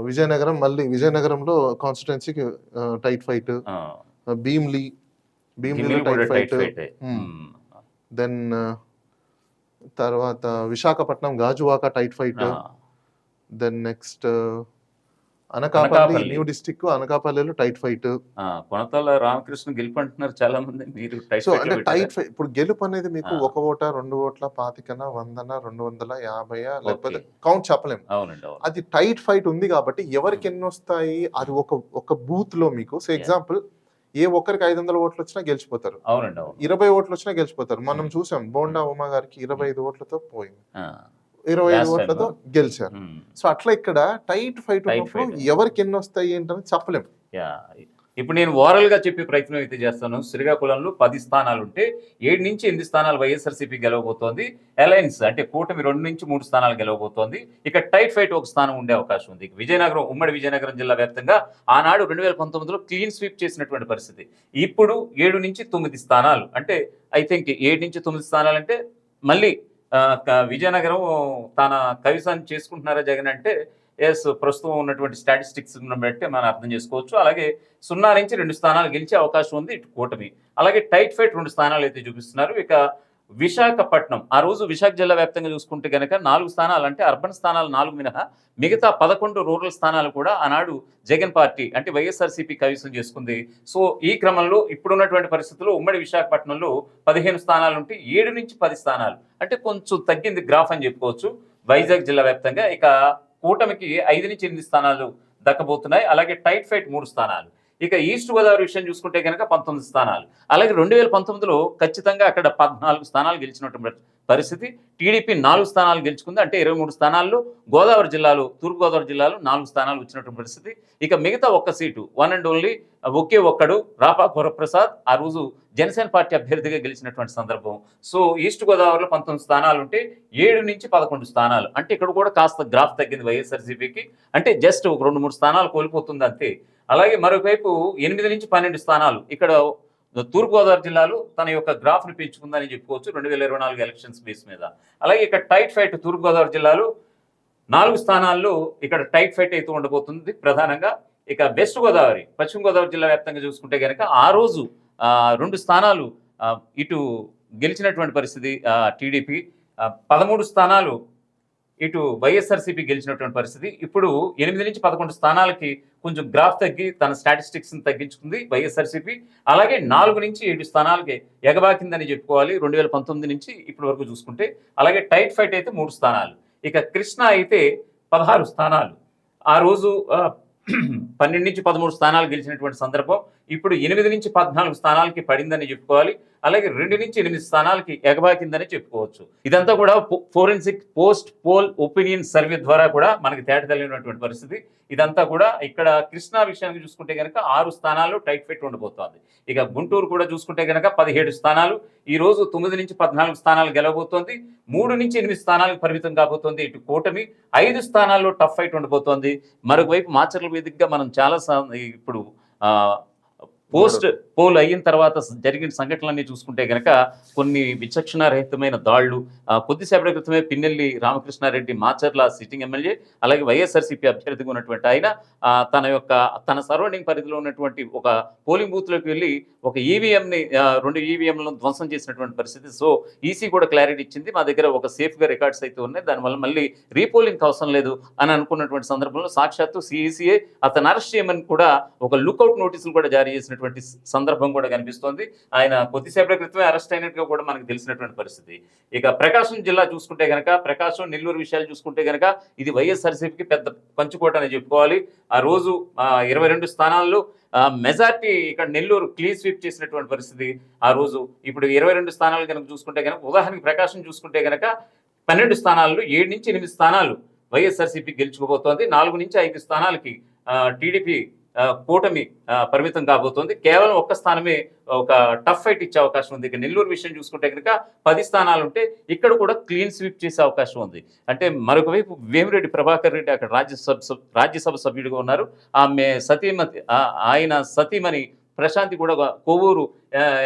Vizianagaram, మళ్ళీ విజయనగరంలో కాన్స్టిట్యున్సీకి టైట్ ఫైట్. భీమ్లీలో టైట్ ఫైట్. దెన్ తర్వాత Visakhapatnam Gajuwaka tight fight. Then next Anakapalli new district, అనకాపల్లిలో టైట్ ఫైట్. కొనతాల రామకృష్ణ గెలుపు అంటున్నారు చాలా మంది. మీరు సో అంటే టైట్ ఫైట్ ఇప్పుడు గెలుపు అనేది మీకు 1 ఓటా 2 ఓట్ల 25 100 250 లేకపోతే కౌంట్ చెప్పలేము. అది టైట్ ఫైట్ ఉంది కాబట్టి ఎవరికి ఎన్ని వస్తాయి అది ఒక బూత్ లో మీకు. సో ఎగ్జాంపుల్ ఏ ఒక్కరికి 500 ఓట్లు వచ్చినా గెలిచిపోతారు, 20 ఓట్లు వచ్చినా గెలిచిపోతారు. మనం చూసాం బోండా ఉమా గారికి 25 ఓట్లతో పోయింది, 25 ఓట్లతో గెలిచారు. సో అట్లా ఇక్కడ టైట్ ఫైట్ ఎవరికి ఎన్ని వస్తాయి ఏంటని చెప్పలేము. ఇప్పుడు నేను ఓవరాల్ గా చెప్పే ప్రయత్నం అయితే చేస్తాను. శ్రీకాకుళంలో 10 స్థానాలు ఉంటే 7 నుంచి 8 స్థానాలు వైఎస్ఆర్సీపీ గెలవబోతోంది. అలయన్స్ అంటే కూటమి 2 నుంచి 3 స్థానాలు గెలవబోతోంది. ఇక టైట్ ఫైట్ ఒక స్థానం ఉండే అవకాశం ఉంది. విజయనగరం, ఉమ్మడి విజయనగరం జిల్లా వ్యాప్తంగా ఆనాడు 2019లో క్లీన్ స్వీప్ చేసినటువంటి పరిస్థితి. ఇప్పుడు 7 నుంచి 9 స్థానాలు, అంటే ఐ థింక్ 7 నుంచి 9 స్థానాలు అంటే మళ్ళీ విజయనగరం తన కవిసాన్ని చేసుకుంటున్నారా జగన్ అంటే ఎస్, ప్రస్తుతం ఉన్నటువంటి స్టాటిస్టిక్స్ బట్టి మనం అర్థం చేసుకోవచ్చు. అలాగే 0 నుంచి 2 స్థానాలు గెలిచే అవకాశం ఉంది ఇటు కూటమి. అలాగే టైట్ ఫైట్ 2 స్థానాలు అయితే చూపిస్తున్నారు. ఇక విశాఖపట్నం, ఆ రోజు విశాఖ జిల్లా వ్యాప్తంగా చూసుకుంటే కనుక 4 స్థానాలు, అంటే అర్బన్ స్థానాలు 4 మినహా మిగతా 11 రూరల్ స్థానాలు కూడా ఆనాడు జగన్ పార్టీ అంటే వైఎస్ఆర్సీపీ కైవసం చేసుకుంది. సో ఈ క్రమంలో ఇప్పుడున్నటువంటి పరిస్థితుల్లో ఉమ్మడి విశాఖపట్నంలో 15 స్థానాలు ఉంటే 7 నుంచి 10 స్థానాలు, అంటే కొంచెం తగ్గింది గ్రాఫ్ అని చెప్పుకోవచ్చు వైజాగ్ జిల్లా వ్యాప్తంగా. ఇక కూటమికి 5 నుంచి 8 స్థానాలు దక్కబోతున్నాయి. అలాగే టైట్ ఫైట్ 3 స్థానాలు. ఇక ఈస్ట్ గోదావరి విషయం చూసుకుంటే కనుక 19 స్థానాలు. అలాగే 2019లో ఖచ్చితంగా అక్కడ 14 స్థానాలు గెలిచినటువంటి పరిస్థితి. టీడీపీ 4 స్థానాలు గెలుచుకుంది, అంటే 23 స్థానాల్లో గోదావరి జిల్లాలో, తూర్పుగోదావరి జిల్లాలో 4 స్థానాలు వచ్చినటువంటి పరిస్థితి. ఇక మిగతా ఒక్క సీటు, వన్ అండ్ ఓన్లీ ఒకే ఒక్కడు రాపాక వరప్రసాద్ ఆ రోజు జనసేన పార్టీ అభ్యర్థిగా గెలిచినటువంటి సందర్భం. సో ఈస్ట్ గోదావరిలో 19 స్థానాలు ఉంటే 7 నుంచి 11 స్థానాలు, అంటే ఇక్కడ కూడా కాస్త గ్రాఫ్ తగ్గింది వైఎస్ఆర్సీపీకి, అంటే జస్ట్ ఒక 2-3 స్థానాలు కోల్పోతుంది అంతే. అలాగే మరోవైపు 8 నుంచి 12 స్థానాలు ఇక్కడ తూర్పుగోదావరి జిల్లాలో తన యొక్క గ్రాఫ్ని పెంచుకుందని చెప్పుకోవచ్చు 2024 ఎలక్షన్స్ బేస్ మీద. అలాగే ఇక్కడ టైట్ ఫైట్ తూర్పుగోదావరి జిల్లాలో 4 స్థానాల్లో ఇక్కడ టైట్ ఫైట్ అయితే ఉండబోతుంది ప్రధానంగా. ఇక వెస్ట్ గోదావరి, పశ్చిమ గోదావరి జిల్లా వ్యాప్తంగా చూసుకుంటే కనుక ఆ రోజు 2 స్థానాలు ఇటు గెలిచినటువంటి పరిస్థితి టీడీపీ. 13 స్థానాలు ఇటు వైఎస్ఆర్సీపీ గెలిచినటువంటి పరిస్థితి. ఇప్పుడు 8 నుంచి 11 స్థానాలకి కొంచెం గ్రాఫ్ తగ్గి తన స్టాటిస్టిక్స్ని తగ్గించుకుంది వైఎస్ఆర్సీపీ. అలాగే 4 నుంచి 7 స్థానాలకి ఎగబాకిందని చెప్పుకోవాలి 2019 నుంచి ఇప్పటి వరకు చూసుకుంటే. అలాగే టైట్ ఫైట్ అయితే 3 స్థానాలు. ఇక కృష్ణ అయితే 16 స్థానాలు. ఆ రోజు 12 నుంచి 13 స్థానాలు గెలిచినటువంటి సందర్భం. ఇప్పుడు 8 నుంచి 14 స్థానాలకి పడిందని చెప్పుకోవాలి. అలాగే 2 నుంచి 8 స్థానాలకి ఎగబాకిందని చెప్పుకోవచ్చు. ఇదంతా కూడా forensic post poll opinion survey ద్వారా కూడా మనకి తేటతెల్లినటువంటి పరిస్థితి. ఇదంతా కూడా ఇక్కడ కృష్ణా విషయానికి చూసుకుంటే కనుక 6 స్థానాల్లో టైట్ ఫైట్ ఉండబోతోంది. ఇక గుంటూరు కూడా చూసుకుంటే కనుక 17 స్థానాలు. ఈ రోజు 9 నుంచి 14 స్థానాలు గెలవబోతోంది. 3 నుంచి 8 స్థానాలకు పరిమితం కాబోతోంది ఇటు కూటమి. 5 స్థానాల్లో టఫ్ ఫైట్ ఉండబోతోంది. మరొక వైపు మాచర్ల వేదికగా మనం చాలా ఇప్పుడు పోస్ట్ పోల్ అయిన తర్వాత జరిగిన సంఘటనలన్నీ చూసుకుంటే కనుక కొన్ని విచక్షణారహితమైన దాళ్లు, కొద్దిసేపటి క్రితమే పిన్నెల్లి రామకృష్ణారెడ్డి మాచర్ల సిట్టింగ్ ఎమ్మెల్యే, అలాగే వైఎస్ఆర్సీపీ అభ్యర్థిగా ఉన్నటువంటి ఆయన తన సరౌండింగ్ పరిధిలో ఉన్నటువంటి ఒక పోలింగ్ బూత్లోకి వెళ్ళి ఒక ఈవీఎంని 2 ఈవీఎంలను ధ్వంసం చేసినటువంటి పరిస్థితి. సో ఈసీ కూడా క్లారిటీ ఇచ్చింది, మా దగ్గర ఒక సేఫ్గా రికార్డ్స్ అయితే ఉన్నాయి, దానివల్ల మళ్ళీ రీపోలింగ్ అవసరం లేదు అని అనుకున్నటువంటి సందర్భంలో సాక్షాత్తు సిఈసీఏ అతను అరెస్ట్ చేయమని కూడా ఒక లుకౌట్ నోటీసులు కూడా జారీ చేసినటువంటి సందర్భం కూడా కనిపిస్తోంది. ఆయన కొద్దిసేపటి క్రితమే అరెస్ట్ అయినట్టుగా కూడా మనకు తెలిసినటువంటి పరిస్థితి. ఇక ప్రకాశం జిల్లా చూసుకుంటే కనుక, ప్రకాశం నెల్లూరు విషయాలు చూసుకుంటే కనుక ఇది వైఎస్ఆర్సీపీకి పెద్ద పంచుకోట అని చెప్పుకోవాలి. ఆ రోజు 22 స్థానాల్లో మెజార్టీ ఇక్కడ నెల్లూరు క్లీన్ స్వీప్ చేసినటువంటి పరిస్థితి ఆ రోజు. ఇప్పుడు 22 స్థానాలు కనుక చూసుకుంటే కనుక, ఉదాహరణకి ప్రకాశం చూసుకుంటే కనుక 12 స్థానాల్లో 7 నుంచి 8 స్థానాలు వైఎస్ఆర్సీపీ గెలుచుకోబోతోంది. 4 నుంచి 5 స్థానాలకి టీడీపీ కూటమి పరిమితం కాబోతోంది. కేవలం 1 స్థానమే ఒక టఫ్ ఫైట్ ఇచ్చే అవకాశం ఉంది. ఇక నెల్లూరు విషయం చూసుకుంటే కనుక 10 స్థానాలు ఉంటే ఇక్కడ కూడా క్లీన్ స్వీప్ చేసే అవకాశం ఉంది. అంటే మరొక వైపు వేమిరెడ్డి ప్రభాకర్ రెడ్డి అక్కడ రాజ్యసభ సభ్యుడిగా ఉన్నారు. ఆమె ఆయన సతీమణి ప్రశాంతి కూడా కొవ్వూరు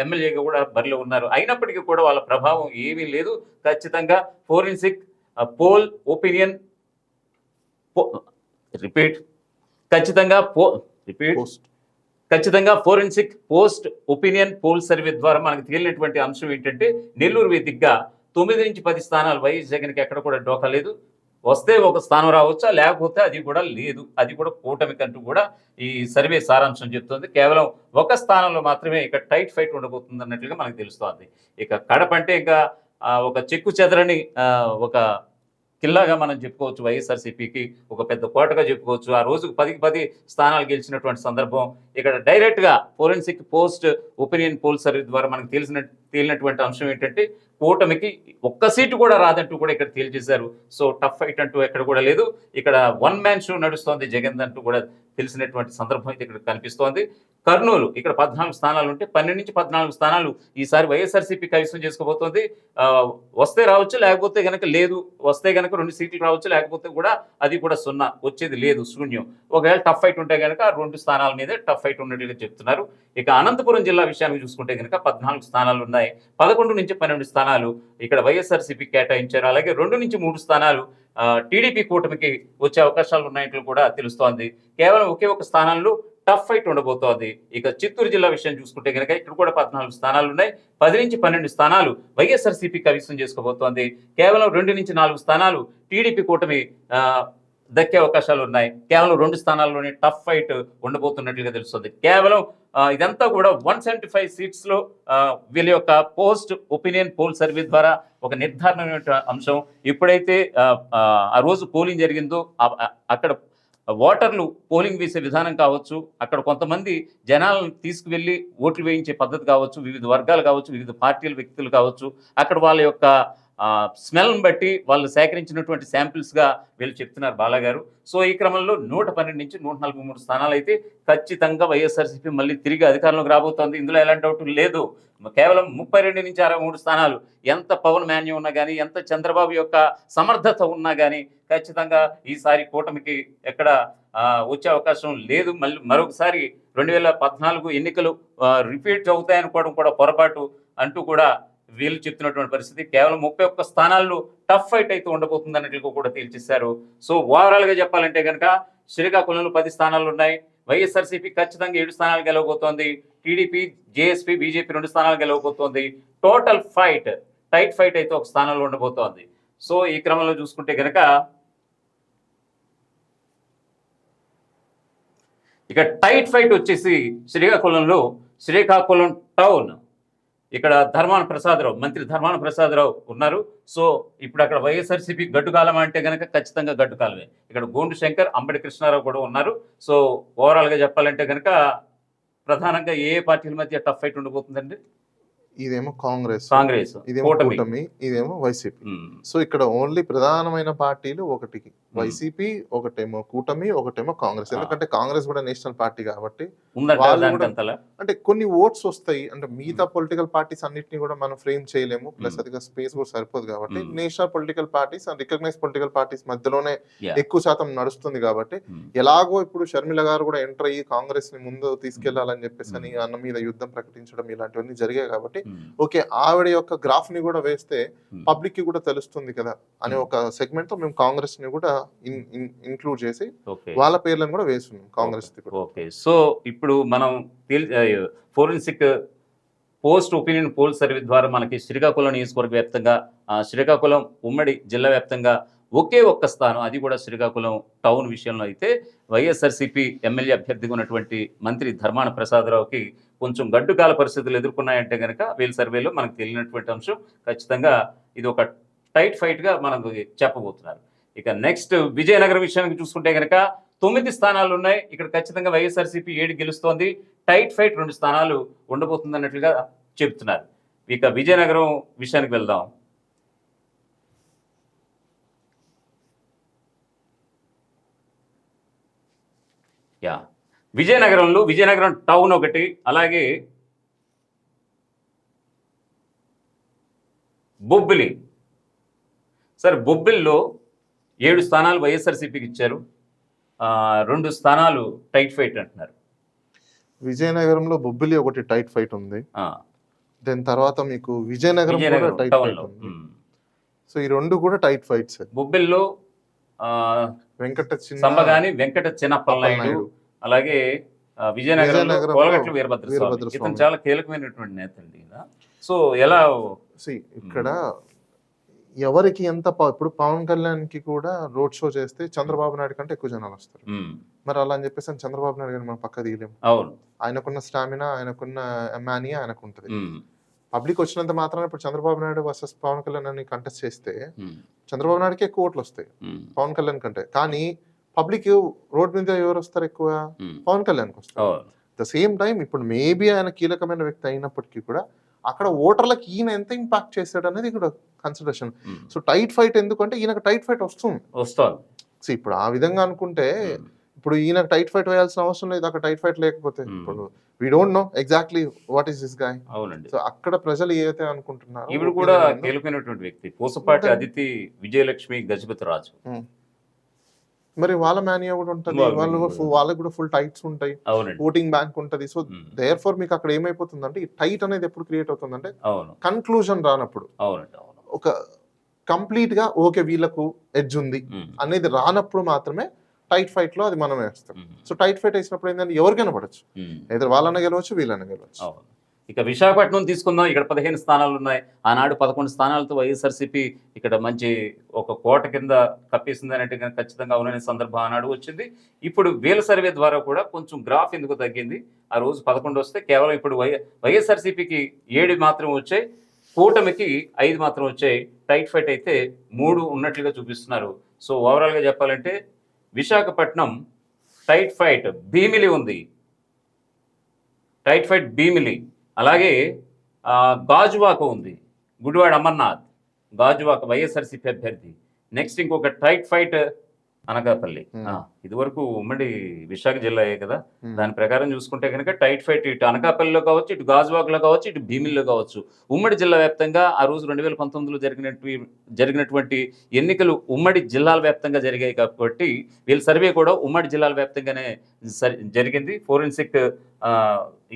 ఎమ్మెల్యేగా కూడా బరిలో ఉన్నారు. అయినప్పటికీ కూడా వాళ్ళ ప్రభావం ఏమీ లేదు. ఖచ్చితంగా ఫోరెన్సిక్ పోల్ ఒపీనియన్ ఖచ్చితంగా forensic post opinion poll survey ద్వారా మనకు తేలినటువంటి అంశం ఏంటంటే, నెల్లూరు వేదికగా 9 నుంచి 10 స్థానాలు వైఎస్ జగన్కి ఎక్కడ కూడా డోకా లేదు. వస్తే 1 స్థానం రావచ్చా, లేకపోతే అది కూడా లేదు. అది కూడా కూటమికంటూ కూడా ఈ సర్వే సారాంశం చెప్తుంది. కేవలం 1 స్థానంలో మాత్రమే ఇక్కడ టైట్ ఫైట్ ఉండబోతుంది అన్నట్లుగా మనకు తెలుస్తోంది. ఇక కడప అంటే ఇంకా ఒక చెక్కు చెదరని ఒక కిల్లాగా మనం చెప్పుకోవచ్చు. వైఎస్ఆర్సీపీకి ఒక పెద్ద కోటగా చెప్పుకోవచ్చు. ఆ రోజుకు 10కి 10 స్థానాలు గెలిచినటువంటి సందర్భం. ఇక్కడ డైరెక్ట్గా forensic post opinion poll survey ద్వారా మనకు తేలినటువంటి అంశం ఏంటంటే, కూటమికి 1 సీటు కూడా రాదంటూ కూడా ఇక్కడ తేల్చేశారు. సో టఫ్ ఫైట్ అంటూ ఎక్కడ కూడా లేదు. ఇక్కడ 1 మ్యాన్ షో నడుస్తోంది జగన్ అంటూ కూడా తెలిసినటువంటి సందర్భం అయితే ఇక్కడ కనిపిస్తోంది. కర్నూలు ఇక్కడ 14 స్థానాలు ఉంటే 12 నుంచి 14 స్థానాలు ఈసారి వైఎస్ఆర్సీపీ కైవసం చేసుకోబోతోంది. వస్తే రావచ్చు, లేకపోతే కనుక లేదు. వస్తే కనుక 2 సీట్లు రావచ్చు, లేకపోతే కూడా అది కూడా 0, వచ్చేది లేదు, శూన్యం. ఒకవేళ టఫ్ ఫైట్ ఉంటే కనుక 2 స్థానాల మీదే టఫ్ ఫైట్ ఉన్నట్టుగా చెప్తున్నారు. ఇక అనంతపురం జిల్లా విషయానికి చూసుకుంటే కనుక 14 స్థానాలు ఉన్నాయి. 11 నుంచి 12 స్థానాలు ఇక్కడ వైఎస్ఆర్సీపీ కేటాయించారు. అలాగే 2 నుంచి 3 స్థానాలు టీడీపీ కూటమికి వచ్చే అవకాశాలు ఉన్నట్లు కూడా తెలుస్తోంది. కేవలం ఒకే 1 స్థానంలో టఫ్ ఫైట్ ఉండబోతోంది. ఇక చిత్తూరు జిల్లా విషయం చూసుకుంటే కనుక ఇక్కడ కూడా 14 స్థానాలు ఉన్నాయి. 10 నుంచి 12 స్థానాలు వైఎస్ఆర్సీపీ కైవసం చేసుకోబోతోంది. కేవలం 2 నుంచి 4 స్థానాలు టీడీపీ కూటమి దక్కే అవకాశాలు ఉన్నాయి. కేవలం 2 స్థానాల్లోనే టఫ్ ఫైట్ ఉండబోతున్నట్లుగా తెలుస్తుంది. కేవలం ఇదంతా కూడా 175 సీట్స్లో వీళ్ళ యొక్క పోస్ట్ ఒపీనియన్ పోల్ సర్వే ద్వారా ఒక నిర్ధారణ అంశం. ఎప్పుడైతే ఆ రోజు పోలింగ్ జరిగిందో అక్కడ ఓటర్లు పోలింగ్ వేసే విధానం కావచ్చు, అక్కడ కొంతమంది జనాలను తీసుకువెళ్ళి ఓట్లు వేయించే పద్ధతి కావచ్చు, వివిధ వర్గాలు కావచ్చు, వివిధ పార్టీల వ్యక్తులు కావచ్చు, అక్కడ వాళ్ళ యొక్క స్మెల్ని బట్టి వాళ్ళు సేకరించినటువంటి శాంపిల్స్గా వీళ్ళు చెప్తున్నారు బాలాగారు. సో ఈ క్రమంలో 112 నుంచి 143 స్థానాలు అయితే ఖచ్చితంగా వైఎస్ఆర్సీపీ మళ్ళీ తిరిగి అధికారంలోకి రాబోతోంది. ఇందులో ఎలాంటి డౌట్ లేదు. కేవలం 32 నుంచి 63 స్థానాలు ఎంత పవన్ మాన్యం ఉన్నా కానీ, ఎంత చంద్రబాబు యొక్క సమర్థత ఉన్నా కానీ ఖచ్చితంగా ఈసారి కూటమికి ఎక్కడ వచ్చే అవకాశం లేదు. మళ్ళీ మరొకసారి 2014 ఎన్నికలు రిపీట్ అవుతాయనుకోవడం కూడా పొరపాటు అంటూ కూడా వీళ్ళు చెప్తున్నటువంటి పరిస్థితి. కేవలం 31 స్థానాల్లో టఫ్ ఫైట్ అయితే ఉండబోతుంది అన్నట్లు కూడా తేల్చేశారు. సో ఓవరాల్గా చెప్పాలంటే కనుక శ్రీకాకుళంలో 10 స్థానాలు ఉన్నాయి. వైఎస్ఆర్సీపీ ఖచ్చితంగా 7 స్థానాలు గెలవబోతోంది. టీడీపీ, జేఎస్పీ, బీజేపీ 2 స్థానాలు గెలవబోతోంది. టోటల్ ఫైట్ టైట్ ఫైట్ అయితే 1 స్థానంలో ఉండబోతోంది. సో ఈ క్రమంలో చూసుకుంటే కనుక ఇక టైట్ ఫైట్ వచ్చేసి శ్రీకాకుళం టౌన్. ఇక్కడ ధర్మాన ప్రసాదరావు, మంత్రి ధర్మాన ప్రసాదరావు ఉన్నారు. సో ఇప్పుడు అక్కడ వైఎస్ఆర్సీపీ గడ్డుకాలం అంటే కనుక ఖచ్చితంగా గడ్డుకాలమే. ఇక్కడ గోండు శంకర్, అంబటి కృష్ణారావు కూడా ఉన్నారు. సో ఓవరాల్గా చెప్పాలంటే కనుక ప్రధానంగా ఏ పార్టీల మధ్య టఫ్ ఫైట్ ఉండబోతుందండి? ఇదేమో కాంగ్రెస్, ఇదేమో కూటమి. కూటమి, ఇదేమో వైసీపీ. సో ఇక్కడ ఓన్లీ ప్రధానమైన పార్టీలు ఒకటికి వైసీపీ, ఒకటేమో కూటమి, ఒకటేమో కాంగ్రెస్. ఎందుకంటే కాంగ్రెస్ కూడా నేషనల్ పార్టీ కాబట్టి వాళ్ళు కూడా అంటే కొన్ని ఓట్స్ వస్తాయి. అంటే మిగతా పొలిటికల్ పార్టీస్ అన్నిటిని కూడా మనం ఫ్రేమ్ చేయలేము, ప్లస్ అదిగా స్పేస్ కూడా సరిపోదు కాబట్టి national political parties and recognize political parties మధ్యలోనే ఎక్కువ శాతం నడుస్తుంది కాబట్టి ఎలాగో ఇప్పుడు షర్మిల గారు కూడా ఎంటర్ అయ్యి కాంగ్రెస్ ని ముందు తీసుకెళ్లాలని చెప్పేసి అని అన్న మీద యుద్ధం ప్రకటించడం ఇలాంటివన్నీ జరిగాయి కాబట్టి ఓకే ఆవిడ యొక్క గ్రాఫ్ ని కూడా వేస్తే పబ్లిక్ కి కూడా తెలుస్తుంది కదా అనే ఒక సెగ్మెంట్ తో మేము కాంగ్రెస్ ని కూడా ఇంక్లూడ్ చేసి వాళ్ళ పేర్లను కూడా వేస్తున్నాం కాంగ్రెస్. ఓకే, సో ఇప్పుడు మనం forensic post opinion poll survey ద్వారా మనకి శ్రీకాకుళం నియోజకవర్గ వ్యాప్తంగా, శ్రీకాకుళం ఉమ్మడి జిల్లా వ్యాప్తంగా ఒకే ఒక్క స్థానం, అది కూడా శ్రీకాకుళం టౌన్ విషయంలో అయితే వైఎస్ఆర్సీపీ ఎమ్మెల్యే అభ్యర్థిగా ఉన్నటువంటి మంత్రి ధర్మాన ప్రసాదరావుకి కొంచెం గడ్డుకాల పరిస్థితులు ఎదుర్కొన్నాయంటే కనుక వీళ్ళ సర్వేలో మనకు తెలియనటువంటి అంశం. ఖచ్చితంగా ఇది ఒక టైట్ ఫైట్గా మనకు చెప్పబోతున్నారు. ఇక నెక్స్ట్ విజయనగరం విషయానికి చూసుకుంటే కనుక 9 స్థానాలు ఉన్నాయి. ఇక్కడ ఖచ్చితంగా వైఎస్ఆర్సీపీ 7 గెలుస్తోంది. టైట్ ఫైట్ 2 స్థానాలు ఉండబోతుంది అన్నట్లుగా చెబుతున్నారు. ఇక విజయనగరం విషయానికి వెళ్దాం. విజయనగరం టౌన్ ఒకటి, అలాగే బొబ్బిలి. సార్ బొబ్బిల్లో 7 స్థానాలు వైఎస్ఆర్సీపీకి ఇచ్చారు, 2 స్థానాలు టైట్ ఫైట్ అంటున్నారు. విజయనగరంలో బొబ్బిలి ఒకటి టైట్ ఫైట్ ఉంది. దాని తర్వాత మీకు విజయనగరం టైట్ ఫైట్ ఉంది. సో ఈ 2 కూడా టైట్ ఫైట్స్. బొబ్బిల్లో వెంకట చిన్నప్పలనాయుడు, అలాగే విజయనగరంలో కోలగట్ల వీరభద్ర. ఇతను చాలా కీలకమైనటువంటి నేత అండి. సో ఎలా ఇక్కడ ఎవరికి ఎంత ఇప్పుడు పవన్ కళ్యాణ్ కి కూడా రోడ్ షో చేస్తే చంద్రబాబు నాయుడు కంటే ఎక్కువ జనాలు వస్తారు. మరి అలా అని చెప్పేసి చంద్రబాబు నాయుడు గారిని మనం పక్క తీయలేము. అవును, ఆయనకున్న స్టామినా, ఆయనకున్న మానియా ఆయనకు ఉంటుంది. పబ్లిక్ వచ్చినంత మాత్రాన ఇప్పుడు చంద్రబాబు నాయుడు వర్సెస్ పవన్ కళ్యాణ్ అని కంటెస్ట్ చేస్తే చంద్రబాబు నాయుడుకి ఎక్కువ ఓట్లు వస్తాయి పవన్ కళ్యాణ్ కంటే. కానీ పబ్లిక్ రోడ్ మీద ఎవరు వస్తారు ఎక్కువ? పవన్ కళ్యాణ్కి వస్తారు. ద సేమ్ టైం ఇప్పుడు మేబీ ఆయన కీలకమైన వ్యక్తి అయినప్పటికీ కూడా అక్కడ ఓటర్లకు ఈయన ఎంత ఇంపాక్ట్ చేశాడు అనేది ఇక్కడ కన్సిడరేషన్. సో టైట్ ఫైట్ ఎందుకంటే ఈయనకు టైట్ ఫైట్ వస్తుంది. సో ఇప్పుడు ఆ విధంగా అనుకుంటే ఇప్పుడు ఈయనకు టైట్ ఫైట్ వేయాల్సిన అవసరం లేదు అక్కడ టైట్ ఫైట్ లేకపోతే. ఇప్పుడు we don't know exactly what is this guy. అవునండి. సో అక్కడ ప్రజలు ఏదైతే అనుకుంటున్నారు. ఇప్పుడు కూడా కీలకమైనటువంటి వ్యక్తి పూసపాటి అదితి విజయలక్ష్మి గజపతి రాజు. మరి వాళ్ళ మానియా కూడా ఉంటుంది, వాళ్ళకి కూడా ఫుల్ టైట్స్ ఉంటాయి, ఓటింగ్ బ్యాంక్ ఉంటది. సో దేర్ ఫోర్ మీకు అక్కడ ఏమైపోతుందంటే ఈ టైట్ అనేది ఎప్పుడు క్రియేట్ అవుతుందంటే కన్క్లూజన్ రానప్పుడు, ఒక కంప్లీట్ గా ఓకే వీళ్ళకు ఎడ్జ్ ఉంది అనేది రానప్పుడు మాత్రమే టైట్ ఫైట్ లో అది మనం వేస్తాం. సో టైట్ ఫైట్ వేసినప్పుడు ఏంటంటే ఎవరికైనా పడచ్చు, ఏదో వాళ్ళని గెలవచ్చు వీళ్ళని గెలవచ్చు. ఇక విశాఖపట్నం తీసుకుందాం. ఇక్కడ 15 స్థానాలు ఉన్నాయి. ఆనాడు 11 స్థానాలతో వైఎస్ఆర్సీపీ ఇక్కడ మంచి ఒక కోట కింద కప్పేసింది అంటే ఖచ్చితంగా అవుననే సందర్భం ఆనాడు వచ్చింది. ఇప్పుడు వీళ్ళ సర్వే ద్వారా కూడా కొంచెం గ్రాఫ్ ఎందుకు తగ్గింది. ఆ రోజు 11 వస్తే కేవలం ఇప్పుడు వైఎస్ఆర్సీపీకి 7 మాత్రం వచ్చాయి, కూటమికి 5 మాత్రం వచ్చాయి. టైట్ ఫైట్ అయితే 3 ఉన్నట్లుగా చూపిస్తున్నారు. సో ఓవరాల్గా చెప్పాలంటే విశాఖపట్నం టైట్ ఫైట్ భీమిలి ఉంది, టైట్ ఫైట్ భీమిలి. అలాగే గాజువాక ఉంది, గుడివాడ అమర్నాథ్, గాజువాక వైఎస్ఆర్సీపీ అభ్యర్థి. నెక్స్ట్ ఇంకొక టైట్ ఫైట్ అనకాపల్లి. ఇది వరకు ఉమ్మడి విశాఖ జిల్లాయే కదా, దాని ప్రకారం చూసుకుంటే కనుక టైట్ ఫైట్ ఇటు అనకాపల్లిలో కావచ్చు, ఇటు గాజువాకలో కావచ్చు, ఇటు భీమిల్లో కావచ్చు. ఉమ్మడి జిల్లా వ్యాప్తంగా ఆ రోజు 2019లో జరిగినటువంటి ఎన్నికలు ఉమ్మడి జిల్లాల వ్యాప్తంగా జరిగాయి కాబట్టి వీళ్ళ సర్వే కూడా ఉమ్మడి జిల్లాల వ్యాప్తంగానే జరిగింది. ఫోరెన్సిక్